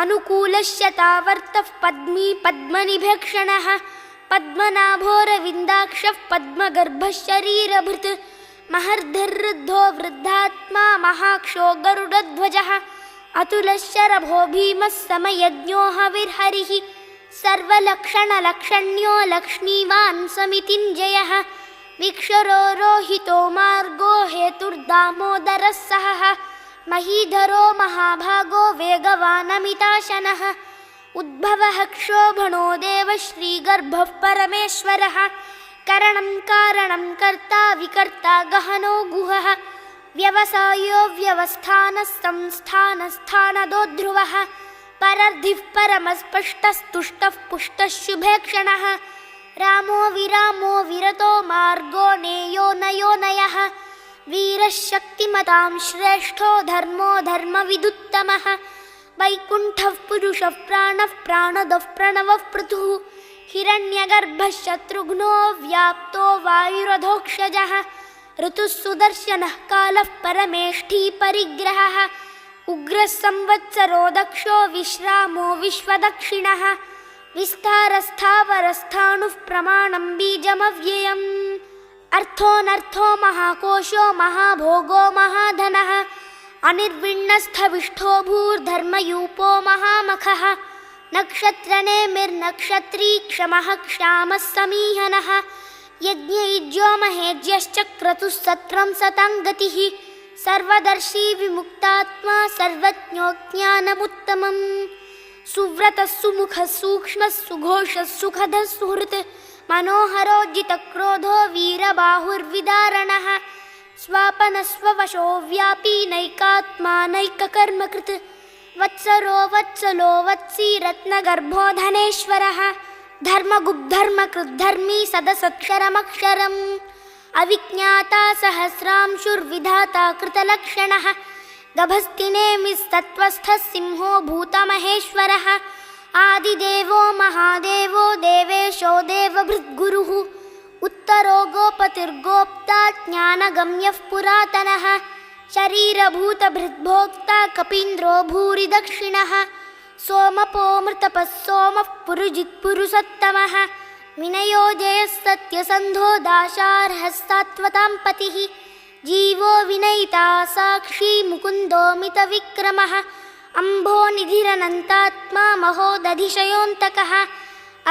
अनुकूलः शतावर्तः पद्मी पद्मनिभक्षणः पद्मनाभोरविन्दाक्षः पद्मगर्भः शरीरभृत् महर्धिर्वृद्धो वृद्धात्मा महाक्षो गरुडध्वजः अतुलः शरभो भीमः समयज्ञो हविर्हरिः सर्वलक्षणलक्षण्यो लक्ष्मीवान् समितिञ्जयः विक्षरो रोहितो मार्गो हेतुर्दामोदरः सहः महीधरो महाभागो वेगवानमिताशनः उद्भवः क्षोभणो देवः श्रीगर्भः परमेश्वरः करणं कारणं कर्ता विकर्ता गहनो गुहः व्यवसायो व्यवस्थानः संस्थानस्थानदो ध्रुवः परर्धिः परमस्पष्टस्तुष्टः पुष्टः शुभेक्षणः रामो विरामो विरतो मार्गो नेयो नयो नयः वीरः शक्तिमतां श्रेष्ठो धर्मो धर्मविदुत्तमः वैकुण्ठः पुरुषः प्राणः प्राणदः प्रणवः पृथुः हिरण्यगर्भः शत्रुघ्नो व्याप्तो वायुरधोक्षजः ऋतुः सुदर्शनः कालः परमेष्ठी परिग्रहः उग्रः संवत्सरो दक्षो विश्रामो विश्वदक्षिणः विस्तारस्थावरस्थाणुः प्रमाणं बीजमव्ययम् अर्थोऽनर्थो महाकोशो महाभोगो महाधनः अनिर्विण्णस्थविष्ठो भूर्धर्मयूपो महामखः नक्षत्रनेमिर्नक्षत्री क्षमः क्षामः समीहनः यज्ञयुज्यो महेज्यश्च क्रतुः सत्रं सताङ्गतिः सर्वदर्शी विमुक्तात्मा सर्वज्ञो ज्ञानमुत्तमम् सुव्रतः सुमुखः सूक्ष्मः सुघोषः सुखदः सुहृत् मनोहरोज्जितक्रोधो वीरबाहुर्विदारणः स्वापनस्ववशो व्यापी नैकात्मा नैककर्मकृत् वत्सरो वत्सलो वत्सी रत्नगर्भो धनेश्वरः धर्मगुग्धर्मकृद्धर्मी सदसत्क्षरमक्षरम् अविज्ञाता सहस्रांशुर्विधाता कृतलक्षणः गभस्तिनेमिस्तत्त्वस्थः सिंहो भूतमहेश्वरः आदिदेवो महादेवो देवेशो देवभृद्गुरुः उत्तरो गोपतिर्गोप्ता ज्ञानगम्यः पुरातनः शरीरभूतभृद्भोक्ता कपीन्द्रो भूरि दक्षिणः सोमपोमृतपः सोमः पुरुजित्पुरुषोत्तमः विनयो जयः सत्यसन्धो दाशार्हः सात्वतां पतिः जीवो विनयिता साक्षी मुकुन्दो मितविक्रमः अम्भो निधिरनन्तात्मा महोदधिशयोऽन्तकः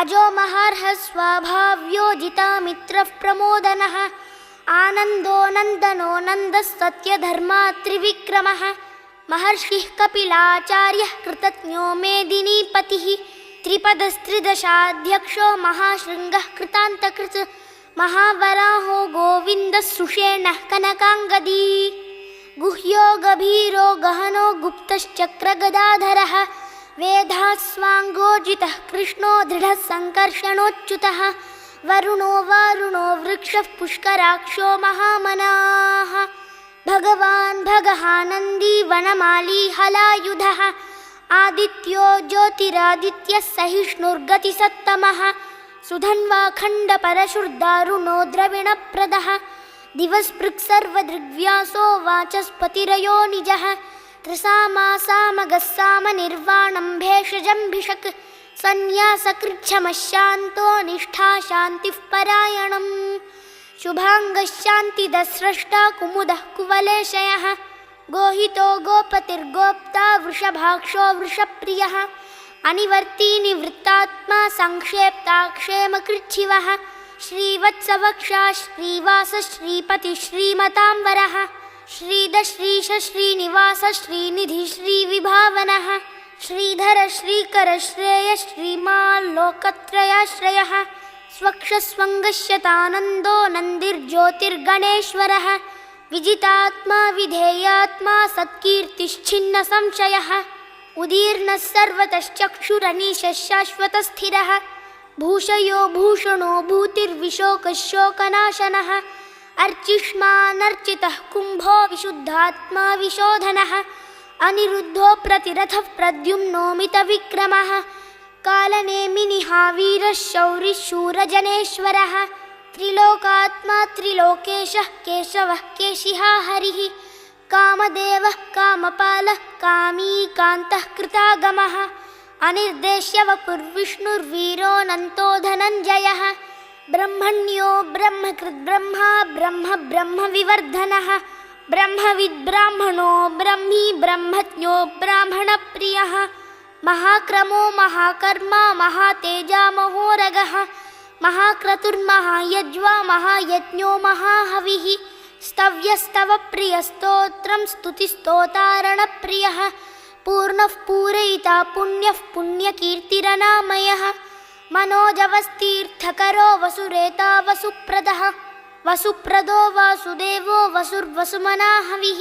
अजो महार्हः स्वाभाव्योजिता मित्रः प्रमोदनः आनन्दो नन्दनो नन्दः सत्यधर्मात्रिविक्रमः महर्षिः कपिलाचार्यः कृतज्ञो मेदिनीपतिः त्रिपदस्त्रिदशाध्यक्षो महाशृङ्गः कृतान्तकृत् महावराहो गोविन्दः सुषेणः कनकाङ्गदी गुह्यो गभीरो गहनो गुप्तश्चक्रगदाधरः वेदास्वाङ्गोजितः कृष्णो दृढः सङ्कर्षणोच्युतः वरुणो वारुणो वृक्षः पुष्कराक्षो महामनाः भगवान् भगहानन्दी वनमाली हलायुधः आदित्यो ज्योतिरादित्यः सहिष्णुर्गतिसत्तमः सुधन्वाखण्डपरशुर्दारुणो द्रविणप्रदः दिवस्पृक्सर्वदृग्व्यासो वाचस्पतिरयो निजः त्रिसामासामगस्सामनिर्वाणं भेषजम्भिषक् सन्न्यासकृच्छमशान्तो निष्ठा शान्तिः परायणम् शुभाङ्गशान्तिदस्रष्टा कुमुदः कुवलेशयः गोहितो गोपतिर्गोप्ता वृषभाक्षो वृषप्रियः अनिवर्ती निवृत्तात्मा संक्षेप्ता क्षेमकृच्छिवः श्रीवत्सवक्षा श्रीवास श्रीपति श्रीमतांवरः श्रीदश्रीश श्रीनिवास श्रीनिधि श्रीविभावनः श्रीधर श्रीकर श्रेय श्रीमाल्लोकत्रयाश्रयः स्वक्षस्वङ्गश्यतानन्दो नन्दिर्ज्योतिर्गणेश्वरः विजितात्मा विधेयात्मा सत्कीर्तिश्छिन्न संशयः उदीर्णः सर्वतश्चक्षुरनीशः शाश्वतस्थिरः भूषयो भूषणो भूतिर्विशोकः शोकनाशनः अर्चिष्मानर्चितः कुम्भो विशुद्धात्मा विशोधनः अनिरुद्धो प्रतिरथः प्रद्युम्नो मितविक्रमः कालनेमिनिहावीरः शौरिः शूरजनेश्वरः त्रिलोकात्मा त्रिलोकेशः केशवः केशिहा हरिः कामदेवः कामपालः कामी कान्तः कृतागमः अनिर्देश्य वपुर्विष्णुर्वीरोऽनन्तो धनञ्जयः ब्रह्मण्यो ब्रह्मकृद्ब्रह्मा ब्रह्म ब्रह्मविवर्धनः ब्रह्मविद्ब्राह्मणो ब्रह्मी ब्रह्मज्ञो ब्राह्मणप्रियः महाक्रमो महाकर्मा महातेजा महोरगः महाक्रतुर्महायज्वा महायज्ञो महाहविः स्तव्यस्तवप्रियस्तोत्रं स्तुतिस्तोतारणप्रियः पूर्णः पूरयिता पुण्यः पुण्यकीर्तिरनामयः मनोजवस्तीर्थकरो वसुरेता वसुप्रदः वसुप्रदो वासुदेवो वसुर्वसुमनाहविः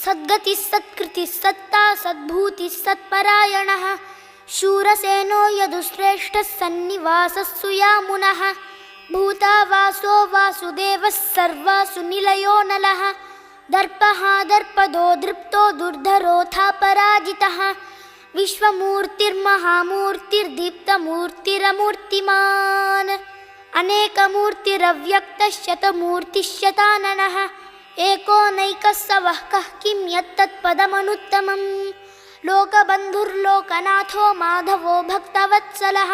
सद्गतिः सत्कृतिः सत्ता सद्भूतिः सत्परायणः शूरसेनो यदुश्रेष्ठः सन्निवासः सुयामुनः भूतावासो वासुदेवः सर्वासु निलयो नलः दर्पः दर्पदो दृप्तो दुर्धरोऽथा पराजितः विश्वमूर्तिर्महामूर्तिर्दीप्तमूर्तिरमूर्तिमान् अनेकमूर्तिरव्यक्तशतमूर्तिश्शताननः एको नैकः स वः कः किं यत्तत्पदमनुत्तमम् लोकबन्धुर्लोकनाथो माधवो भक्तवत्सलः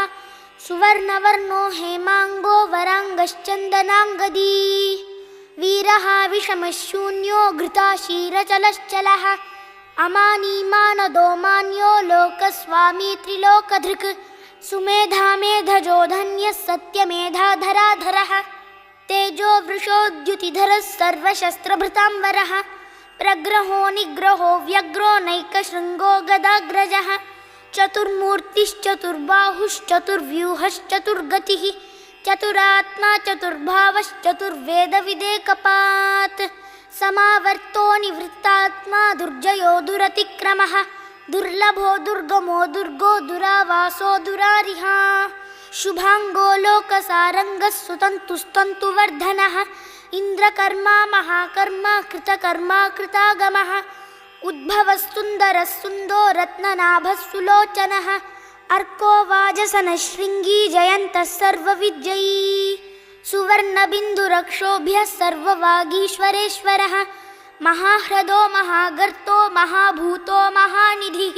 सुवर्णवर्णो हेमाङ्गो वराङ्गश्चन्दनाङ्गदी वीरः विषमशून्यो घृताशीरचलश्चलः अमानीमानदो मान्यो लोकस्वामी त्रिलोकधृक् सुमेधामेधजो धन्यः सत्यमेधाधराधरः तेजो वृषोद्युतिधरः सर्वशस्त्रभृताम्बरः प्रग्रहो निग्रहो व्यग्रो नैकशृङ्गो गदाग्रजः चतुर्मूर्तिश्चतुर्बाहुश्चतुर्व्यूहश्चतुर्गतिः चतुरात्मा चतुर्भावश्चतुर्वेदविदेकपात् समावर्तो निवृत्तात्मा दुर्जयो दुरतिक्रमः दुर्लभो दुर्गमो दुर्गो दुरावासो दुरारिहा शुभांगो लोकसारंगः सुतन्तुस्तन्तुवर्धनः इंद्रकर्मा महाकर्मा कृतकर्मा कृतागमः उद्भवस्तुन्दरः सुन्दो रत्ननाभः सुलोचनः अर्को वाजसनः शृङ्गी जयन्तः सर्वविद्ययी सुवर्णबिन्दुरक्षोभ्यः सर्ववागीश्वरेश्वरः महाह्रदो महागर्तो महाभूतो महानिधिः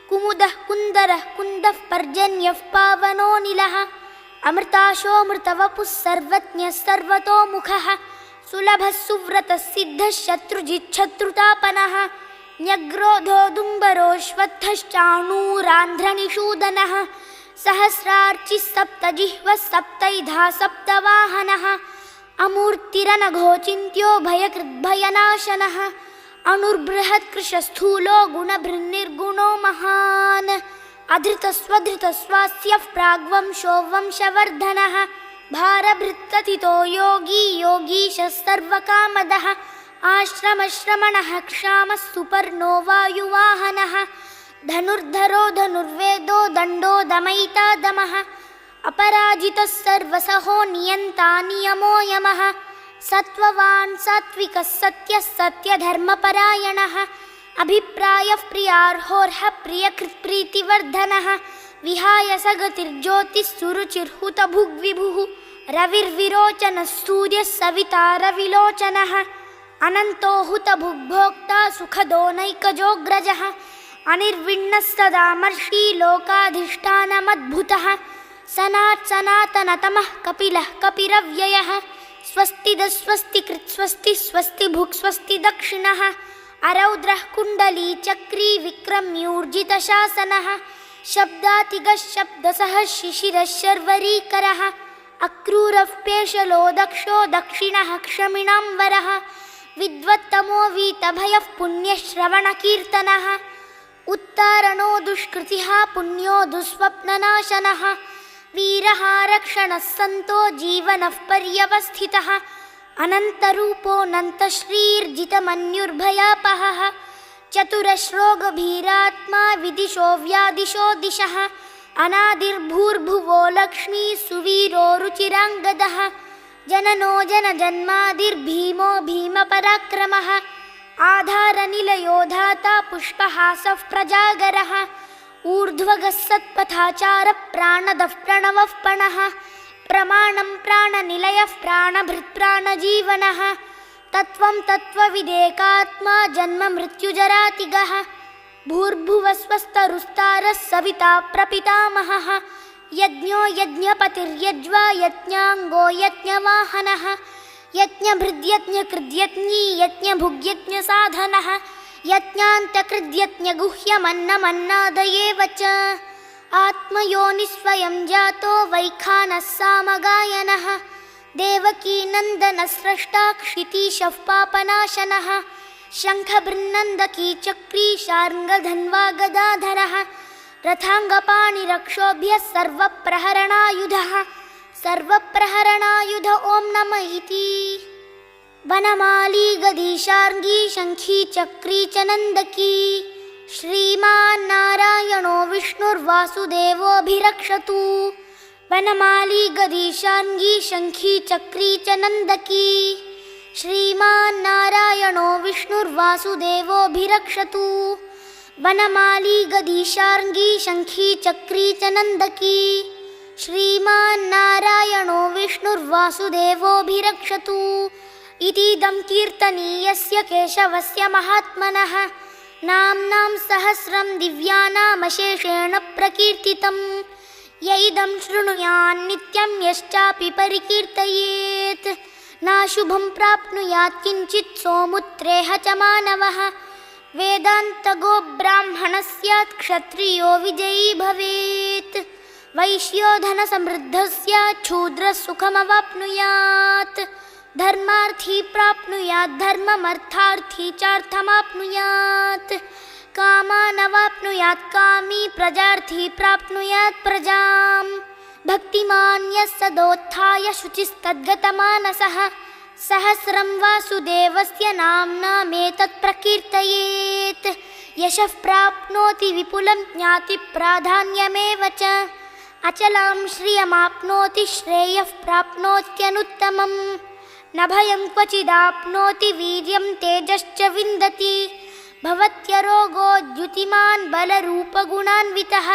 कुमुदः कुन्दरः कुन्दः पर्जन्यः पावनोऽनिलः अमृताशोऽमृतवपुः सर्वज्ञः सर्वतोमुखः सुलभः सुव्रतः सिद्धः शत्रुजिच्छत्रुतापनः न्यग्रोधोदुम्बरोऽश्वत्थश्चाणूरान्ध्रनिषूदनः सहस्रार्चिः सप्तजिह्वः सप्तैधा सप्तवाहनः अमूर्तिरनघोचिन्त्यो भयकृद्भयनाशनः अणुर्बृहत्कृशस्थूलो गुणभृन्निर्गुणो महान् अधृतस्वधृतस्वास्यः प्राग्वंशो वंशवर्धनः भारभृत्कथितो योगी योगीशः सर्वकामदः आश्रमश्रमणः क्षामः सुपर्णो वायुवाहनः धनुर्धरो धनुर्वेदो दण्डो दमयिता दमः अपराजितः सर्वसहो नियन्ता नियमो यमः सत्त्ववान् सात्विकः सत्यः सत्यधर्मपरायणः अभिप्रायः प्रियार्होर्ह प्रियकृत्प्रीतिवर्धनः विहाय सगतिर्ज्योतिः सुरुचिर्हुतभुग्विभुः रविर्विरोचनः सूर्यः सविता रविलोचनः अनन्तो हुतभुग्भोक्ता सुखदो नैकजोऽग्रजः अनिर्विण्णः सदामर्षी लोकाधिष्ठानमद्भुतः सनातनतमः कपिलः कपिरव्ययः स्वस्तिदस्वस्तिकृत् स्वस्ति स्वस्तिभुक् स्वस्ति दक्षिणः अरौद्रः कुण्डली चक्री विक्रम्यूर्जितशासनः शब्दातिगः शब्दसः शिशिरः शर्वरीकरः अक्रूरः पेशलो दक्षो दक्षिणः क्षमिणां वरः विद्वत्तमो वीतभयः पुण्यश्रवणकीर्तनः उत्तारणो दुष्कृतिः पुण्यो दुःस्वप्ननाशनः वीरः रक्षणः सन्तो जीवनः पर्यवस्थितः अनन्तरूपोऽनन्तश्रीर्जितमन्युर्भयापहः चतुरश्रोगभीरात्मा विदिशो व्यादिशो दिशः अनादिर्भूर्भुवो लक्ष्मी सुवीरो रुचिराङ्गदः जननो जनजन्मादिर्भीमो भीमपराक्रमः आधारनिलयो धाता पुष्पहासः प्रजागरः ऊर्ध्वगः सत्पथाचारः प्राणदः प्रणवः पणः प्रमाणं प्राणनिलयः प्राणभृत्प्राणजीवनः तत्त्वं तत्त्वविदेकात्मा जन्ममृत्युजरातिगः भूर्भुवस्वस्तरुस्तारः सविता प्रपितामहः यज्ञो यज्ञपतिर्यज्वा यज्ञाङ्गो यज्ञवाहनः यज्ञभृद्यज्ञकृद्यज्ञी यज्ञभुग्यज्ञसाधनः यज्ञान्तकृद्यज्ञगुह्यमन्नमन्नादयेव च आत्मयोनिस्वयं जातो वैखानः सामगायनः देवकीनन्दनस्रष्टा क्षितीशः पापनाशनः शङ्खबृन्नन्दकी चक्री शार्ङ्गधन्वा गदाधरः रथाङ्गपाणिरक्षोभ्यः सर्वप्रहरणायुधः सर्वप्रहरणायुध ॐ नम इति वनमाली गदीशार्ङ्गी शङ्खी चक्री च नन्दकी श्रीमान्नारायणो विष्णुर्वासुदेवोऽभिरक्षतु वनमाली गदीशार्ङ्गी शङ्खी चक्री च नन्दकी श्रीमान्नारायणो विष्णुर्वासुदेवोऽभिरक्षतु वनमाली गदीशार्ङ्गी शङ्खी चक्री च नन्दकी श्रीमान्नारायणो विष्णुर्वासुदेवोऽभिरक्षतु इतीदं कीर्तनीयस्य केशवस्य महात्मनः नाम्नां सहस्रं दिव्यानामशेषेण प्रकीर्तितं य इदं शृणुयान् नित्यं यश्चापि परिकीर्तयेत् नाशुभं प्राप्नुयात् किञ्चित् सोमुत्रेह च मानवः वेदान्तगो ब्राह्मणः स्यात् क्षत्रियो विजयी भवेत् वैश्यो धनसमृद्धः स्यात् शूद्रः सुखमवाप्नुयात् धर्मार्थी प्राप्नुयात् धर्ममर्थार्थी चार्थमाप्नुयात् कामानवाप्नुयात् कामी प्रजार्थी प्राप्नुयात् प्रजाम् भक्तिमान् यः सदोत्थाय शुचिस्तद्गतमानसः सहस्रं वासुदेवस्य नाम्नामेतत् प्रकीर्तयेत् यशः प्राप्नोति विपुलं ज्ञातिप्राधान्यमेव च अचलां श्रियमाप्नोति श्रेयः प्राप्नोत्यनुत्तमम् न भयं क्वचिदाप्नोति वीर्यं तेजश्च विन्दति भवत्यरोगो द्युतिमान् बलरूपगुणान्वितः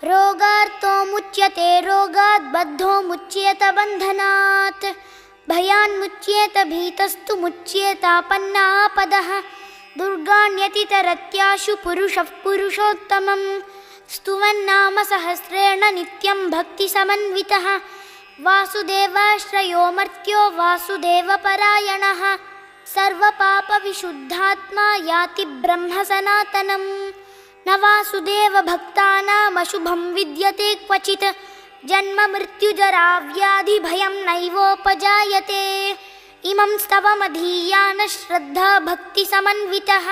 रोगार्तो मुच्यते रोगात् बद्धो मुच्येत बन्धनात् भयान्मुच्येत भीतस्तु मुच्येतापन्नापदः दुर्गाण्यतितरत्याशु पुरुषः पुरुषोत्तमम् स्तुवन्नाम सहस्रेण नित्यं भक्तिसमन्वितः वासुदेवाश्रयो मर्त्यो वासुदेवपरायणः सर्वपापविशुद्धात्मा याति ब्रह्म सनातनम् न वासुदेवभक्तानामशुभं विद्यते क्वचित् जन्म मृत्युजराव्याधिभयं नैवोपजायते इमं स्तवमधीयानः श्रद्धा भक्तिसमन्वितः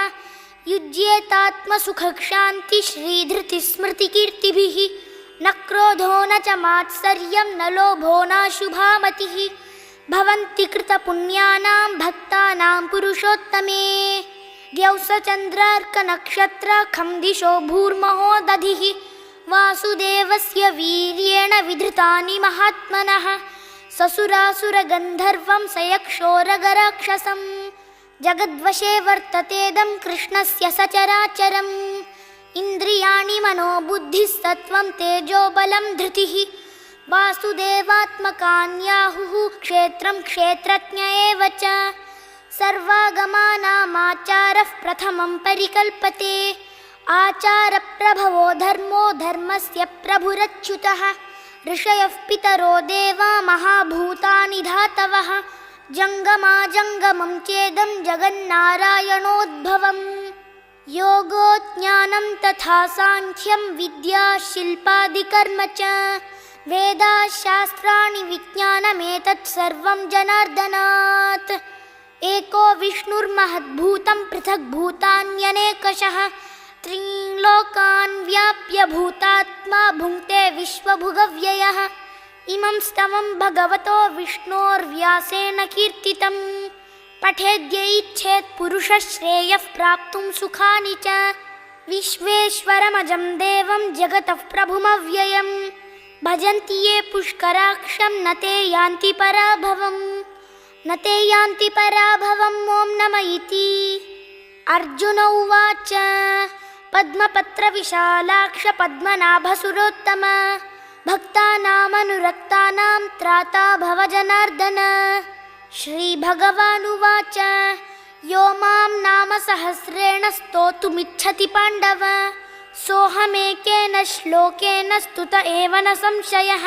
युज्येतात्मसुखक्षान्तिश्रीधृतिस्मृतिकीर्तिभिः न क्रोधो न च मात्सर्यं न लोभो नाशुभा मतिः भवन्ति कृतपुण्यानां भक्तानां पुरुषोत्तमे द्यौसचन्द्रार्कनक्षत्रखं दिशो भूर्महो दधिः वासुदेवस्य वीर्येण विधृतानि महात्मनः ससुरासुरगन्धर्वं सयक्षोरगराक्षसम् जगद्वशे वर्ततेदं कृष्णस्य सचराचरम् इन्द्रियाणि मनोबुद्धिस्सत्त्वं तेजोबलं धृतिः वासुदेवात्मकान्याहुः क्षेत्रं क्षेत्रज्ञ एव च सर्वागमानामाचारः प्रथमं परिकल्पते आचारप्रभवो धर्मो धर्मस्य प्रभुरच्युतः ऋषयः पितरो देवा महाभूतानि धातवः जङ्गमाजङ्गमं चेदं जगन्नारायणोद्भवम् योगो ज्ञानं तथा साङ्ख्यं विद्या शिल्पादिकर्म च वेदाः शास्त्राणि विज्ञानमेतत् सर्वं जनार्दनात् एको विष्णुर्महद्भूतं पृथग्भूतान्यनेकशः त्रीन् लोकान् व्याप्य भूतात्मा भुङ्क्ते विश्वभुगव्ययः इमं स्तवं भगवतो विष्णोर्व्यासेन कीर्तितं पठेद्य इच्छेत् पुरुषः श्रेयः प्राप्तुं सुखानि च विश्वेश्वरमजं देवं जगतः प्रभुमव्ययं भजन्ति ये पुष्कराक्षं न ते यान्ति पराभवम् न ते यान्ति पराभवम् ॐ नमः इति अर्जुन उवाच पद्मपत्रविशालाक्ष पद्मनाभसुरोत्तम भक्तानामनुरक्तानां त्राता भव जनार्दन श्रीभगवानुवाच यो मां नाम सहस्रेण स्तोतुमिच्छति पाण्डव सोऽहमेकेन श्लोकेन स्तुत एव न संशयः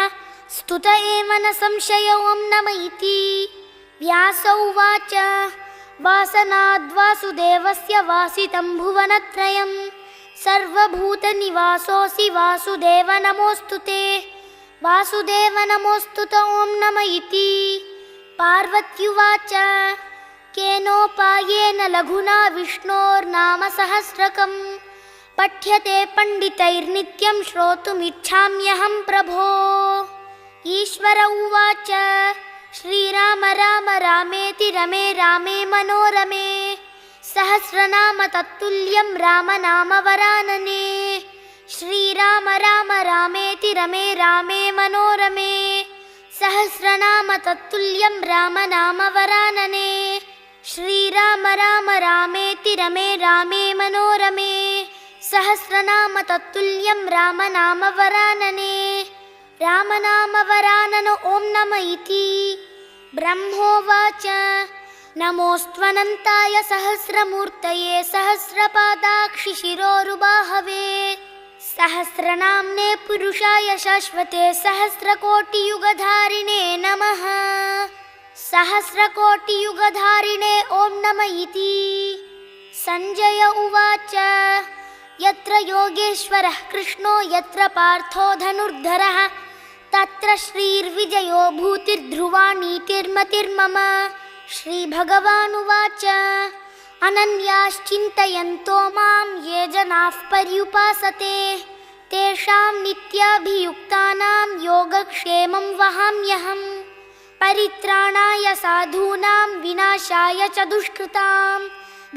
स्तुत एव न संशयो ॐ नमः इति व्यास उवाच वासनाद्वासुदेवस्य वासितं भुवनत्रयं सर्वभूतनिवासोऽसि वासुदेव नमोऽस्तु ते वासुदेव नमोऽस्तु ते ॐ नमः इति पार्वत्युवाच केनोपायेन लघुना विष्णोर्नाम सहस्रकं पठ्यते पण्डितैर्नित्यं श्रोतुमिच्छाम्यहं प्रभो ईश्वर उवाच श्रीराम राम रामेति रमे रामे मनोरमे सहस्रनाम तत्तुल्यं रामनाम वरानने श्रीराम राम रामेति रमे रामे मनोरमे सहस्रनाम तत्तुल्यं रामनाम वरानने श्रीराम राम रामेति रमे रामे मनोरमे सहस्रनाम तत्तुल्यं रामनाम वरानने रामनाम वरानन ॐ नमः इति ब्रह्मोवाच नमोऽस्त्वनन्ताय सहस्रमूर्तये सहस्रपादाक्षिशिरोरुबाहवे सहस्रनाम्ने पुरुषाय शाश्वते सहस्रकोटियुगधारिणे नमः सहस्रकोटियुगधारिणे ॐ नमः इति संजय उवाच यत्र योगेश्वरः कृष्णो यत्र पार्थो धनुर्धरः तत्र श्रीर्विजयो भूतिर्ध्रुवा नीतिर्मतिर्मम श्रीभगवानुवाच अनन्याश्चिन्तयन्तो मां ये जनाः पर्युपासते तेषां नित्याभियुक्तानां योगक्षेमं वहाम्यहम् परित्राणाय साधूनां विनाशाय च दुष्कृतां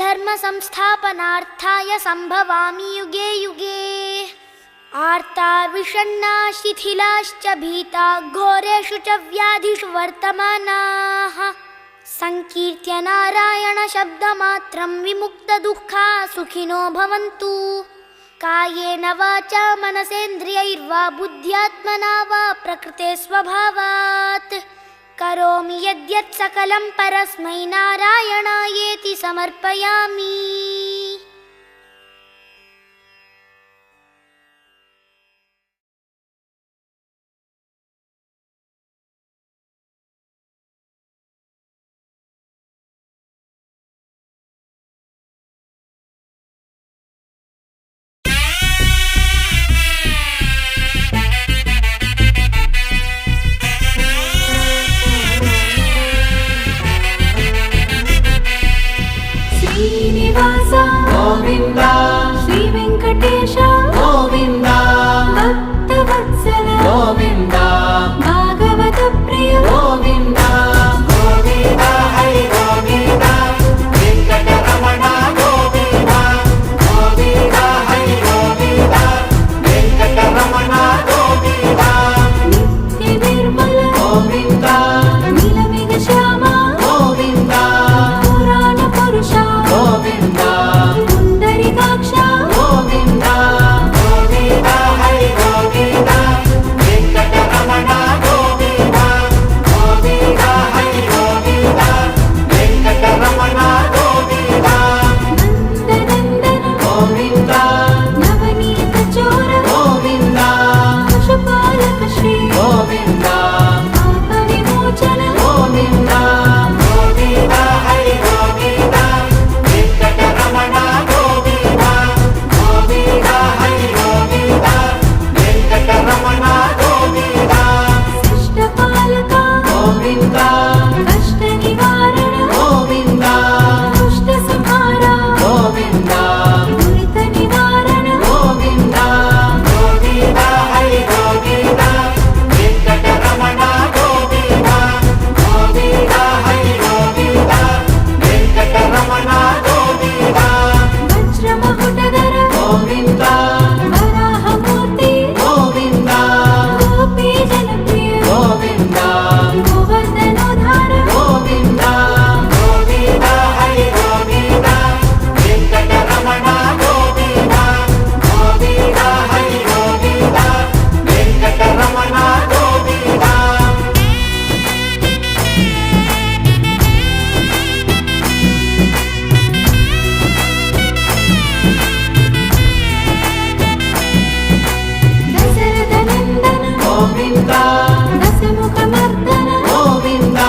धर्मसंस्थापनार्थाय सम्भवामि युगे युगे आर्ता विषण्णा शिथिलाश्च भीता घोरेषु च व्याधिषु वर्तमानाः संकीर्त्य नारायणशब्दमात्रं विमुक्तदुःखा सुखिनो भवन्तु। कायेन वाचा मनसेन्द्रियैर्वा बुद्ध्यात्मना वा प्रकृते स्वभावात् करोमि यद्यत् सकलं परस्मै नारायणायेति समर्पयामि। श्रीनिवास गोविन्द श्री वेंकटेश गोविन्द भक्तवत्सल गोविन्द भागवत प्रिय गोविन्द गोविन्द हरि गोविन्द वेंकटरमण गोविन्द गोविन्द हरि गोविन्द वेंकटरमण गोविन्द नित्य निर्मल गोविन्द नीलमेघ श्याम गोविन्द पुराण पुरुष गोविन्द पुंडरीकाक्ष गोविन्द गोविन्द हरि गोविन्द वेंकटरमण गोविन्द गोविन्द हरि गोविन्द वेंकटरमण गोविन्द नंदनंदन गोविन्द नवनीत चोर गोविन्द पशुपालक श्री गोविन्द पाप विमोचन गोविन्द गोविन्द हरि गोविन्द वेंकटरमण गोविन्द गोविन्द हरि गोविन्द वेंकटरमण गोविन्द शिष्टपालक गोविन्द कष्ट निवारण गोविन्द दुष्ट संहार गोविन्द दुरित निवारण गोविन्द गोविन्द हरि गोविन्द वेंकटरमण गोविन्द गोविन्द हरि गोविन्द वेंकटरमण गोविन्द वज्रमकुटधर गोविन्द वराहमूर्ति गोविन्द गोपी जनप्रिय गोविन्द गोवर्धनोद्धार गोविन्द गोविन्द हरि गोविन्द वेंकटरमण गोविन्द गोविन्द हरि गोविन्द वेंकटरमण गोविन्द दशरथनन्दन गोविन्द दशमुखमर्दन गोविन्द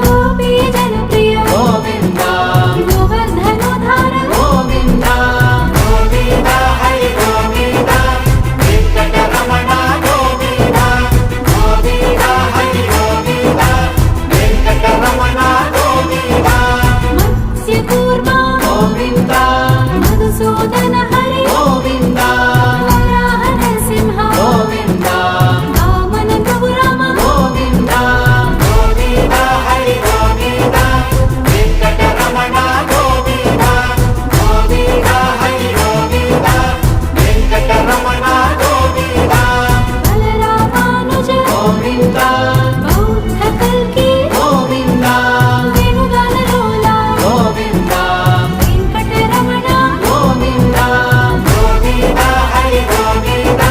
गोपी जनप्रिय गोविन्द गोवर्धनोद्धार गोविन्द गोविन्द हरि गोविन्द वेंकटरमण गोविन्द गोविन्द हरि गोविन्द वेंकटरमण गोविन्द मत्स्यकूर्मा गोविन्द मधुसूदन हरि गोविन्द वराह नरसिंह गोविन्द वामन प्रभु राम गोविन्द गोविन्द हरि गोविन्द वेंकटरमण गोविन्द गोविन्द हरि गोविन्द वेंकटरमण गोविन्द बलरामानुज गोविन्द बौद्ध कल्की गोविन्द वेणुगानलोला गोविन्द वेंकटरमण गोविन्द गोविन्द हरि गोविन्द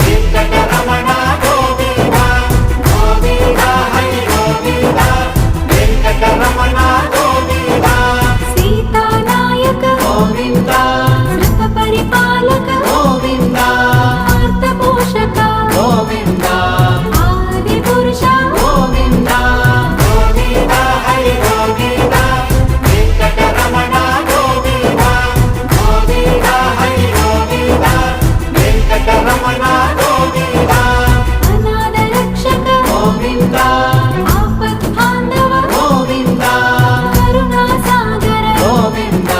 वेंकटरमण गोविन्द गोविन्द हरि गोविन्द वेंकटरमण गोविन्द सीतानायक गोविन्द श्रत परिपालक गोविन्द आर्तपोषक गोविन्द आदि पुरुष गोविन्द गोविन्द हरि गोविन्द वेंकटरमण गोविन्द गोविन्द हरि गोविन्द वेंकटरमण गोविन्द अनाथ रक्षक गोविन्द आपद्बान्धव गोविन्द करुणा सागर गोविन्द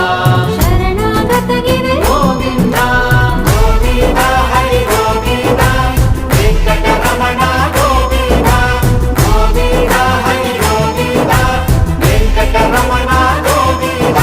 शरणागत गिरि गोविन्द गोविन्द हरि गोविन्द वेंकटरमण गोविन्द गोविन्द हरि गोविन्द वेंकटरमण गोविन्द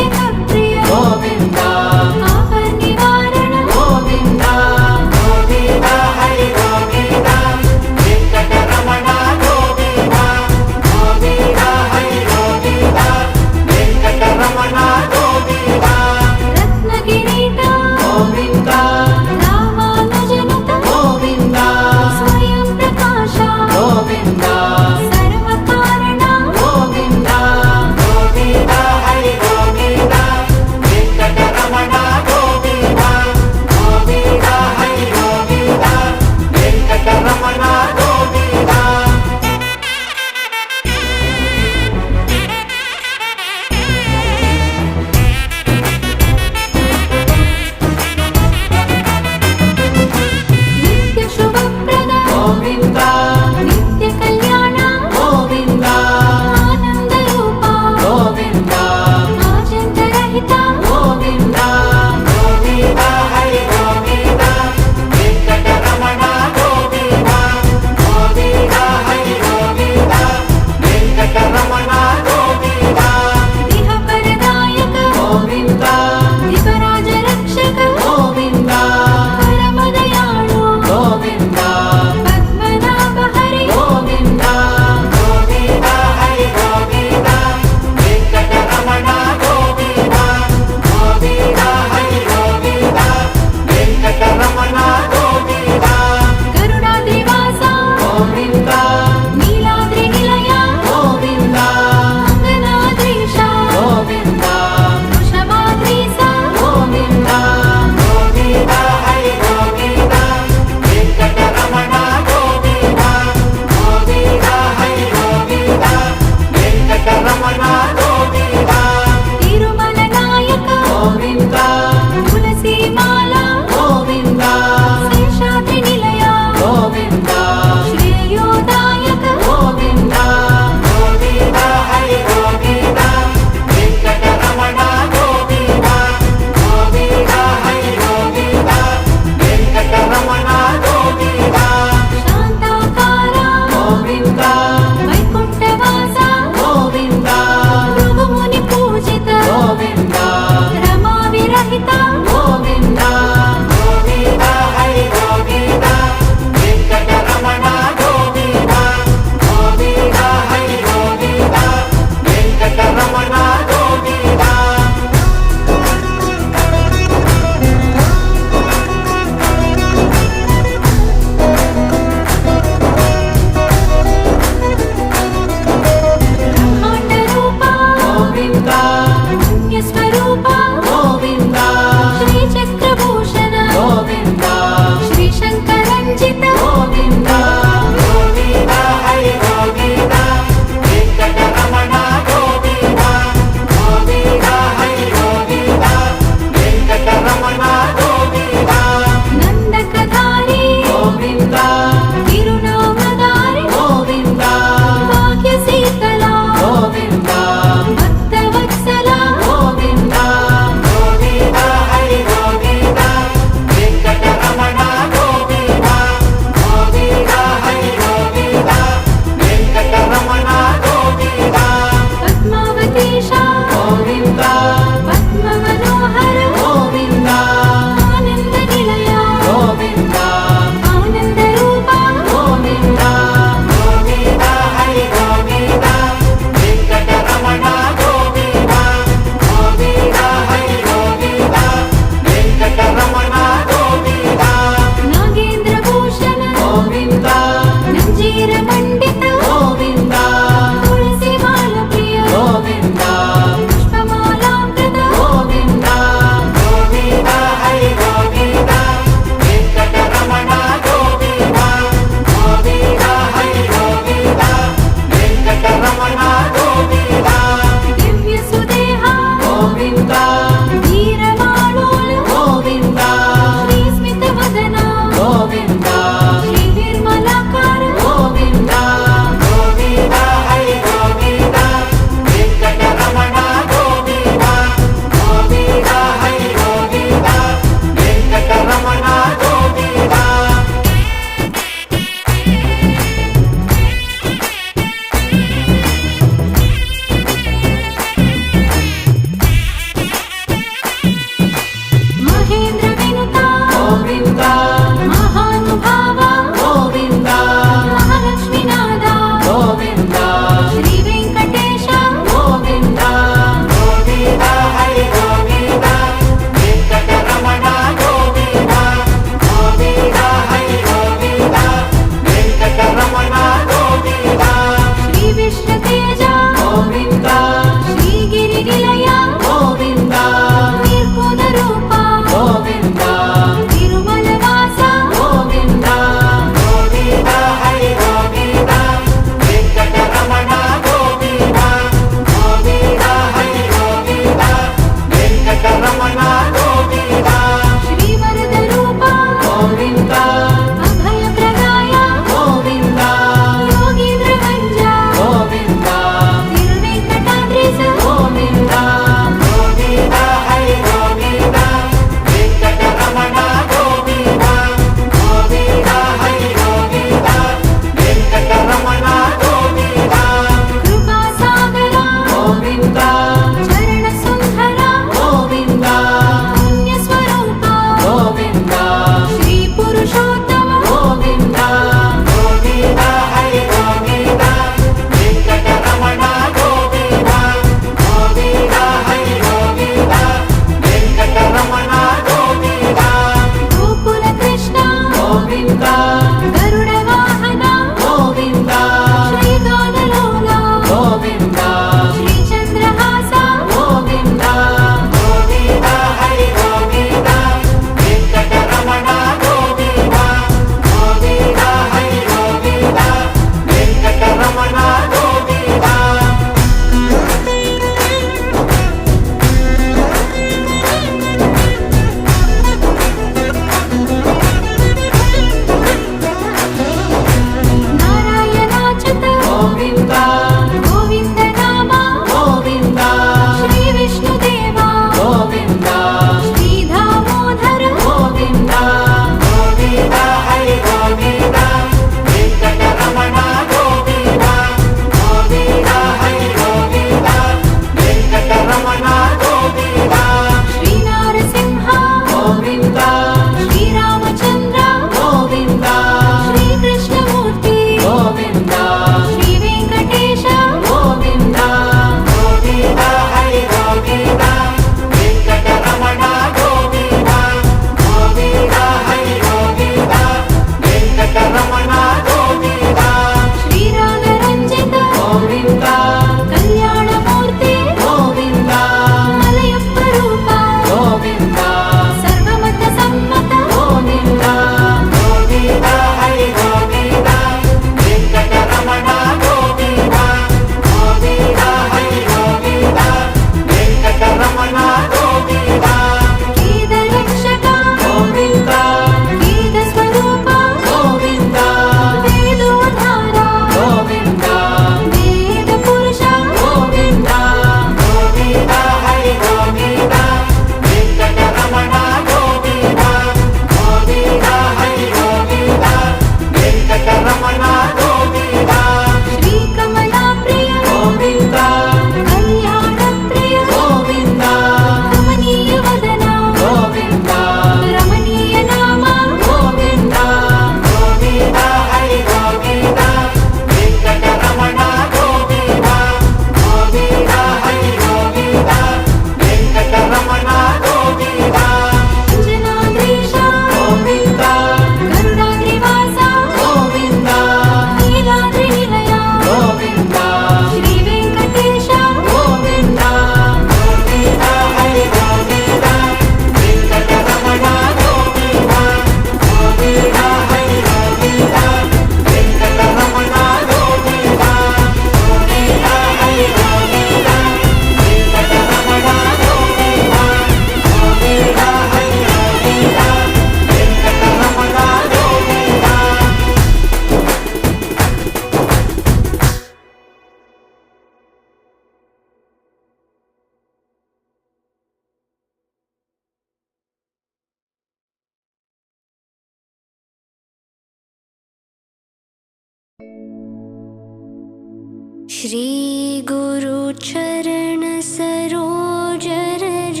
श्री गुरु चरण सरोज रज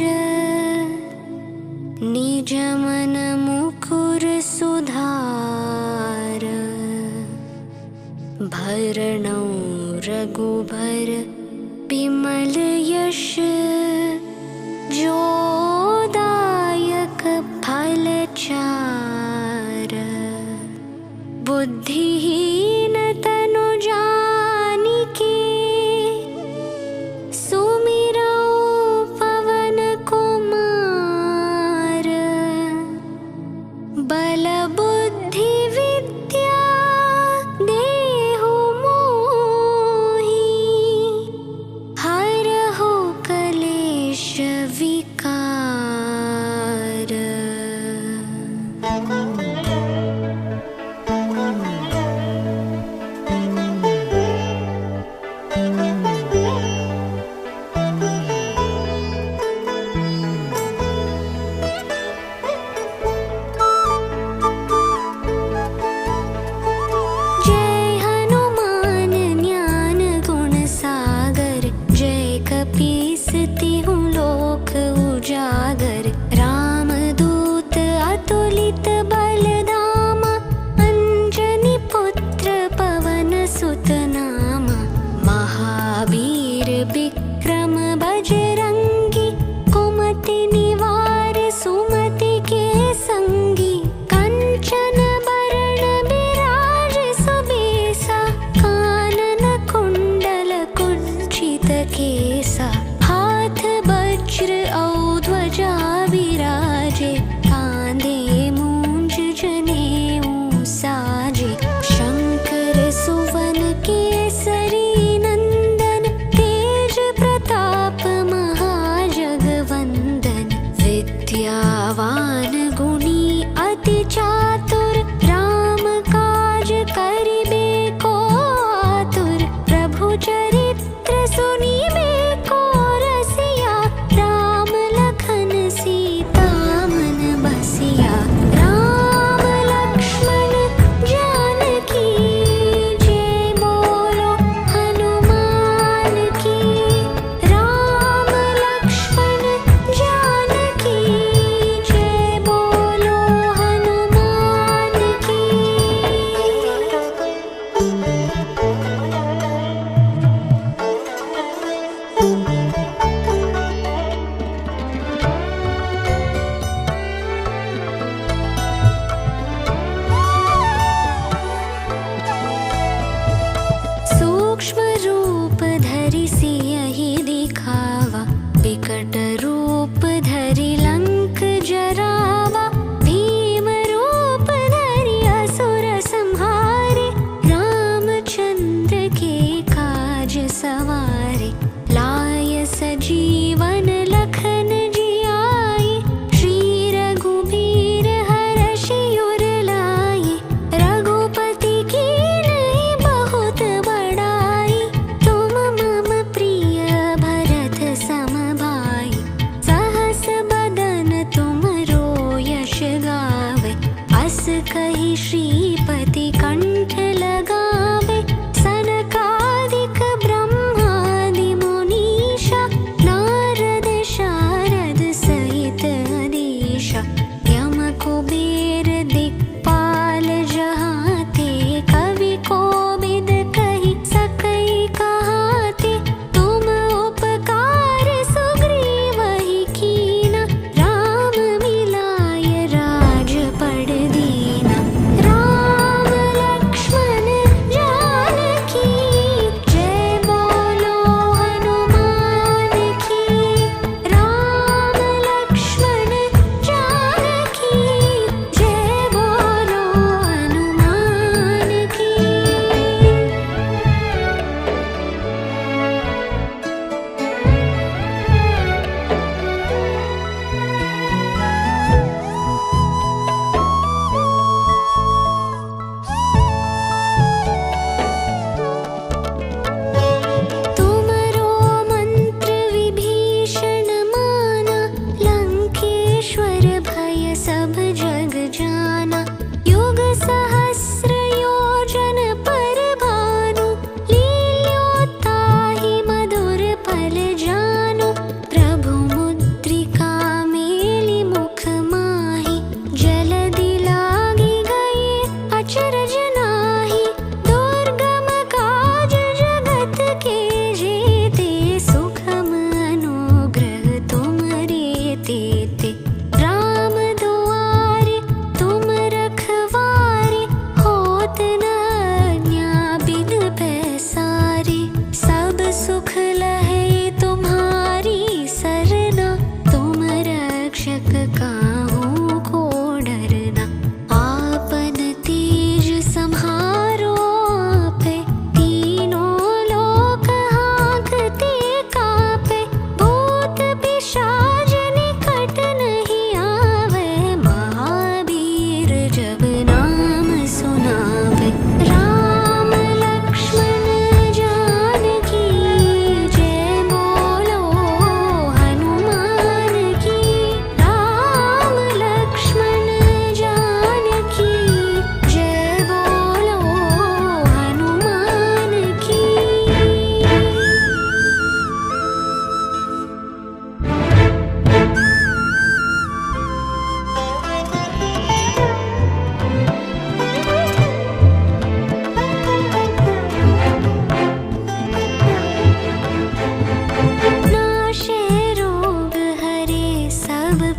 निज मन मुकुर सुधार भरणौ रघुबर बिमल यश जोदायक फल चार बुद्धिहीन तनु जानिके सुमिरौ पवन कुमार बल बुद्धि विद्या देहु मोहि हरहु कलेश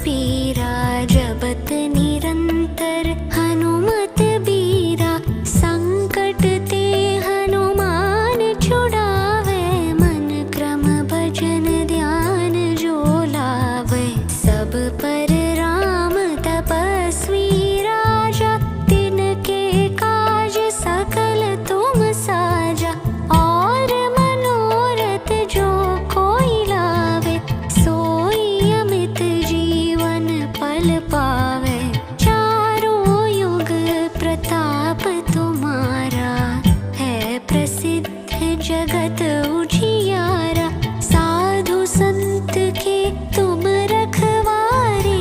पीरा जपत निरंतर हनुमत बीरा संकट ते हनुमान छुड़ावे मन क्रम भजन ध्यान जो लावे सब पर राम तपस्वी राजा तिनके काज सकल तुम साजा और मनोरथ जो कोई लावे सोई अमित जीवन पल पावे चारों युग प्रताप तुम्हारा है प्रसिद्ध जगत उजियारा साधु संत के तुम रखवारे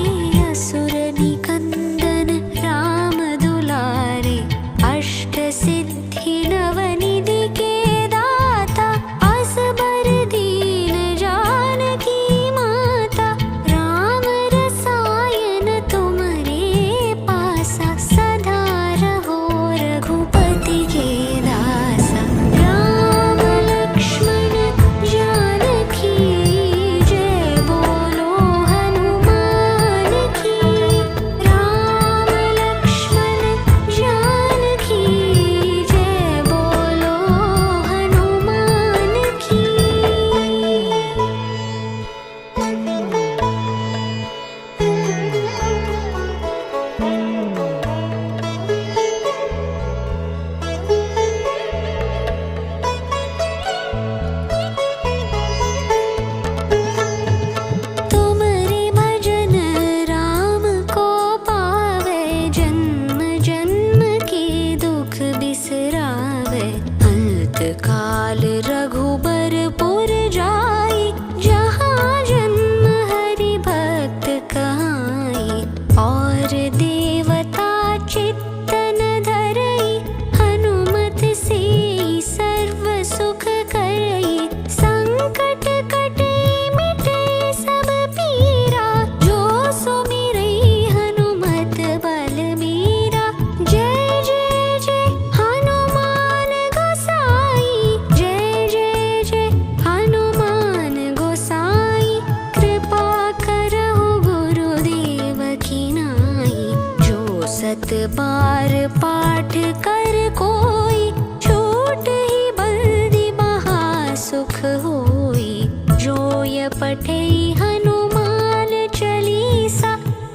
असुर निकंदन राम दुलारे अष्ट सिद्धि नवनिधि के दाता असबर दीन जानकी माता राम रसायन तुम्हारे पासा सदा रहो रघुपति के दासा राम लक्ष्मण जानकी जय बोलो हनुमान की राम लक्ष्मण जानकी जय बोलो हनुमान की। तुम्हारे भजन राम को पावे जन्म जन्म के दुख बिसरावे अंत काल रघुबरपुर जाई जहाँ जन्म हरि भक्त कहाई और देवता चित्तन धरई हनुमत से सर्व सुख करई संकट कटे मिटे सब पीरा जो सुमिरई हनुमत बलबीरा जय जय जय हनुमान गोसाई जय जय जय हनुमान गोसाई कृपा करहु गुरुदेव की नाई जो सत बार पाठ कर कोई छूट ही बल्दी महा सुख होई जो य पठे हनुमान चालीसा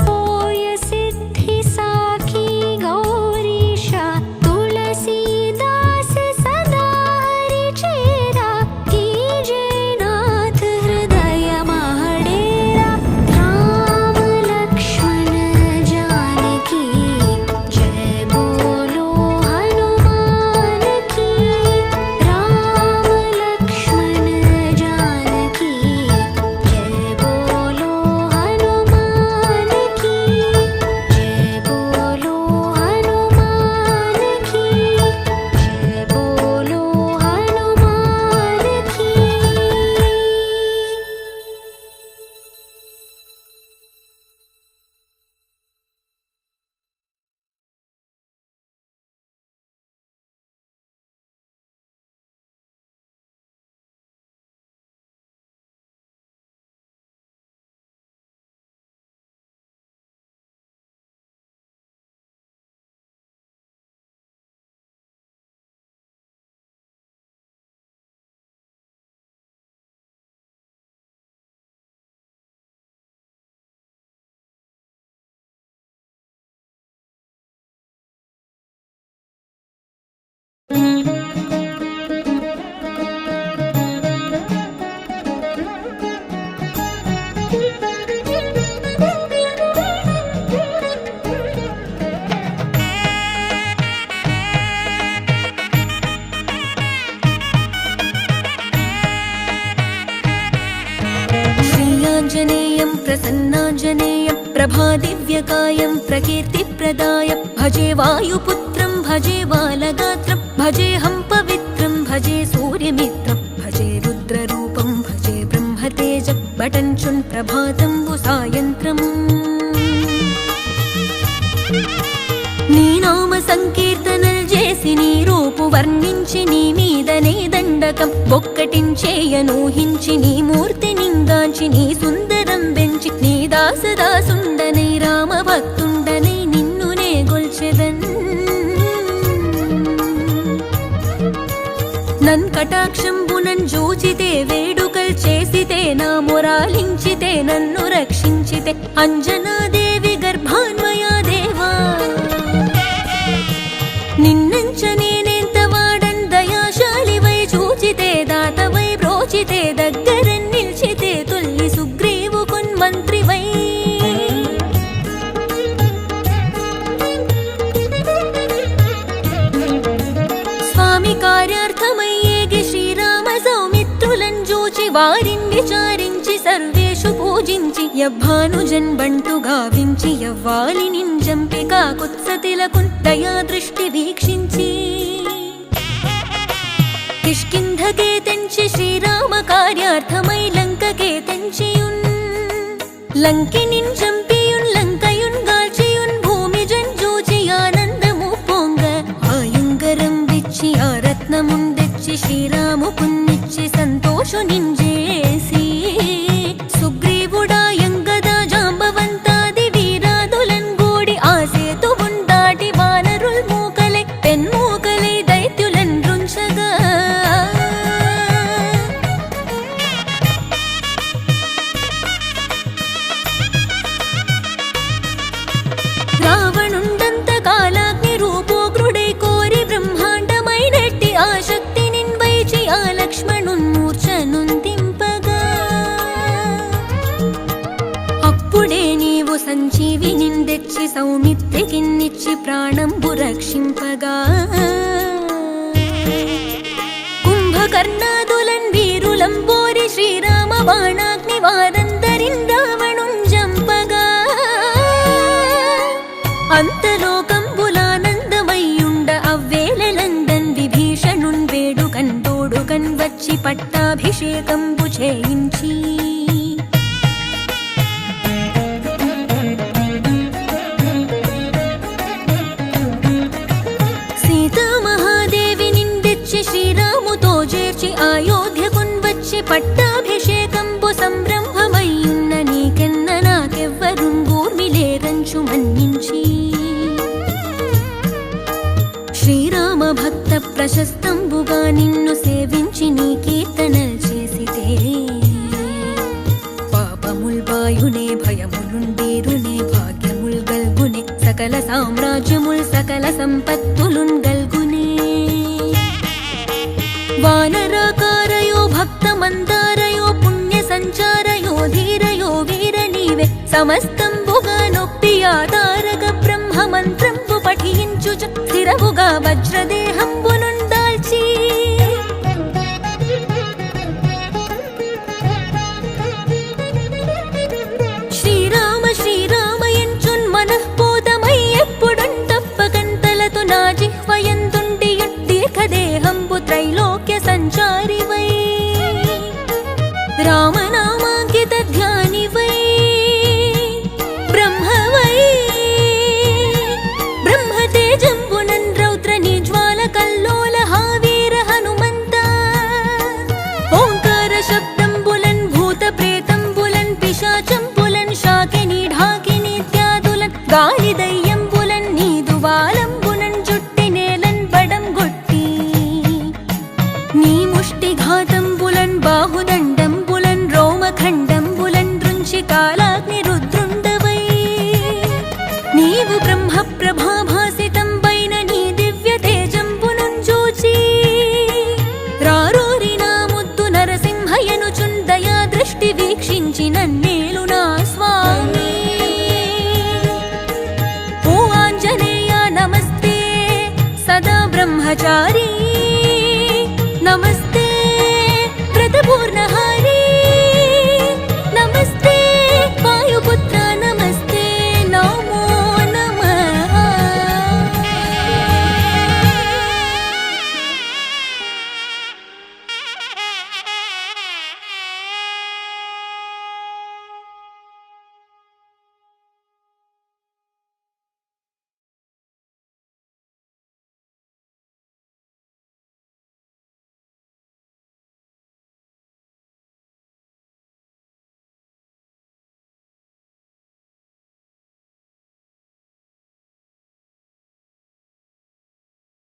होय सिद्धि साखी गौरीशा तुलसीदास सदा हरि चेरा कीजे नाथ हृदय महडेरा राम लक्ष्मण जानकी जय बोलो हनुमान की राम लक्ष्मण जानकी जय बोलो हनुमान की जय बोलो हनुमान की जय बोलो हनुमान की। श्रीयाञ्जनेयं प्रसन्नाञ्जनेयं प्रभादिव्यकायं प्रकीर्तिप्रदायं भजे वायुपुत्रं भजे बालगात्रं भजेऽहं पवित्रं भजे सूर्यमित्रं भजे रुद्ररूपं भजे ब्रह्मतेजं बटञ्चुन् प्रभातं सायन्त्रम् నీ నామ సంకీర్తనలు చేసి నీ రూపు వర్ణించి నీ మీదనే దండకం ఒక్కటించేయనూహించి నీ మూర్తి నింగాంచి నీ సుందరం పెంచి నీ దాసదాసుండనై రామభక్తుండనై నిన్నునే గొల్చెదన్ నన్ కటాక్షంబునన్ జూచితే వేడుకల్ చేసితే నా మొరాలించితే నన్ను రక్షించితే అంజనాదేవి గర్భాన్మయా దేవా నిన్నంచ నేనెంత వాడన్ దయాశాలివై చూచితే దాతవై బ్రోచితే దగ్గర నిల్చితే తొల్లి సుగ్రీవు కొన్మంత్రివై స్వామి కార్యార్థమయ్యేగి శ్రీరామ సౌమిత్రులను చూచి వారిని విచారించి సర్వేషు పూజించి యవ్వానుజన్ బంటు గావించి యవ్వాలి నింజంపి కాకుత్సతిలకు దయా దృష్టి వీక్షించి కిష్కింధకే తెంచి శ్రీరామ కార్యార్థమై లంకకే తెంచియున్ లంకినిన్ చంపియున్ లంకయున్ గాల్చియున్ భూమి జంజూచి ఆనందము పొంగ ఆయుంగరం విచ్చి ఆ రత్నముందెచ్చి శ్రీరాము పున్నిచ్చి సంతోషు నింజేసి సుగ్రీవుడాయంగద జాంబవంతాది వీరాదులన్ గూడి ఆ సేతువున్ దాటి వానరుల్ మూకలై పెన్మూకలై దైత్యులన్ రుంచగా రావణుండంత కాలాగ్ని రూపోగ్రుడై కోరి బ్రహ్మాండమైనట్టి ఆ శక్తి నిన్వైచి ఆ లక్ష్మణున్ మూర్ఛనుందింపగా అప్పుడే నీవు సంజీవి నిందెచ్చి సౌమిత్రికిన్నిచ్చి ప్రాణంబు రక్షింపగా కుంభకర్ణాదులన్ వీరులంబోరి శ్రీరామ బాణాగ్ని వారందరిన్ రావణున్ జంపగా అంతలోకంబులానందమయ్యుండ అవ్వేళలందన్ విభీషణున్ వేడుకన్ తోడుకన్ వచ్చి పట్టాభిషేకంబు చేయించి సీతామహాదేవి నిందెచ్చి శ్రీరాముతో చేర్చి అయోధ్యకున్ వచ్చి పట్టాభిషేకంబు సంరంభమయ్యున్న నీకెన్న నాకెవ్వరుంగూర్మిలేరంచు మన్నించి శ్రీరామ భక్త ప్రశస్తంబుగా నిన్ను సేవించి నీ కీర్తనల్ చేసితే పాపముల్ బాయునే భయములుండేరునే భాగ్యముల్ గల్గునే సకల సామ్రాజ్యముల్ సకల సంపత్తులున్ గల్గునే వానరాకారయో భక్త మందారయో పుణ్య సంచారయో ధీరయో వీర నీవే సమస్తంబుగా నొప్పి ఆధారక బ్రహ్మ మంత్రంబు పఠించుచ స్థిరవుగా వజ్రదేహంబును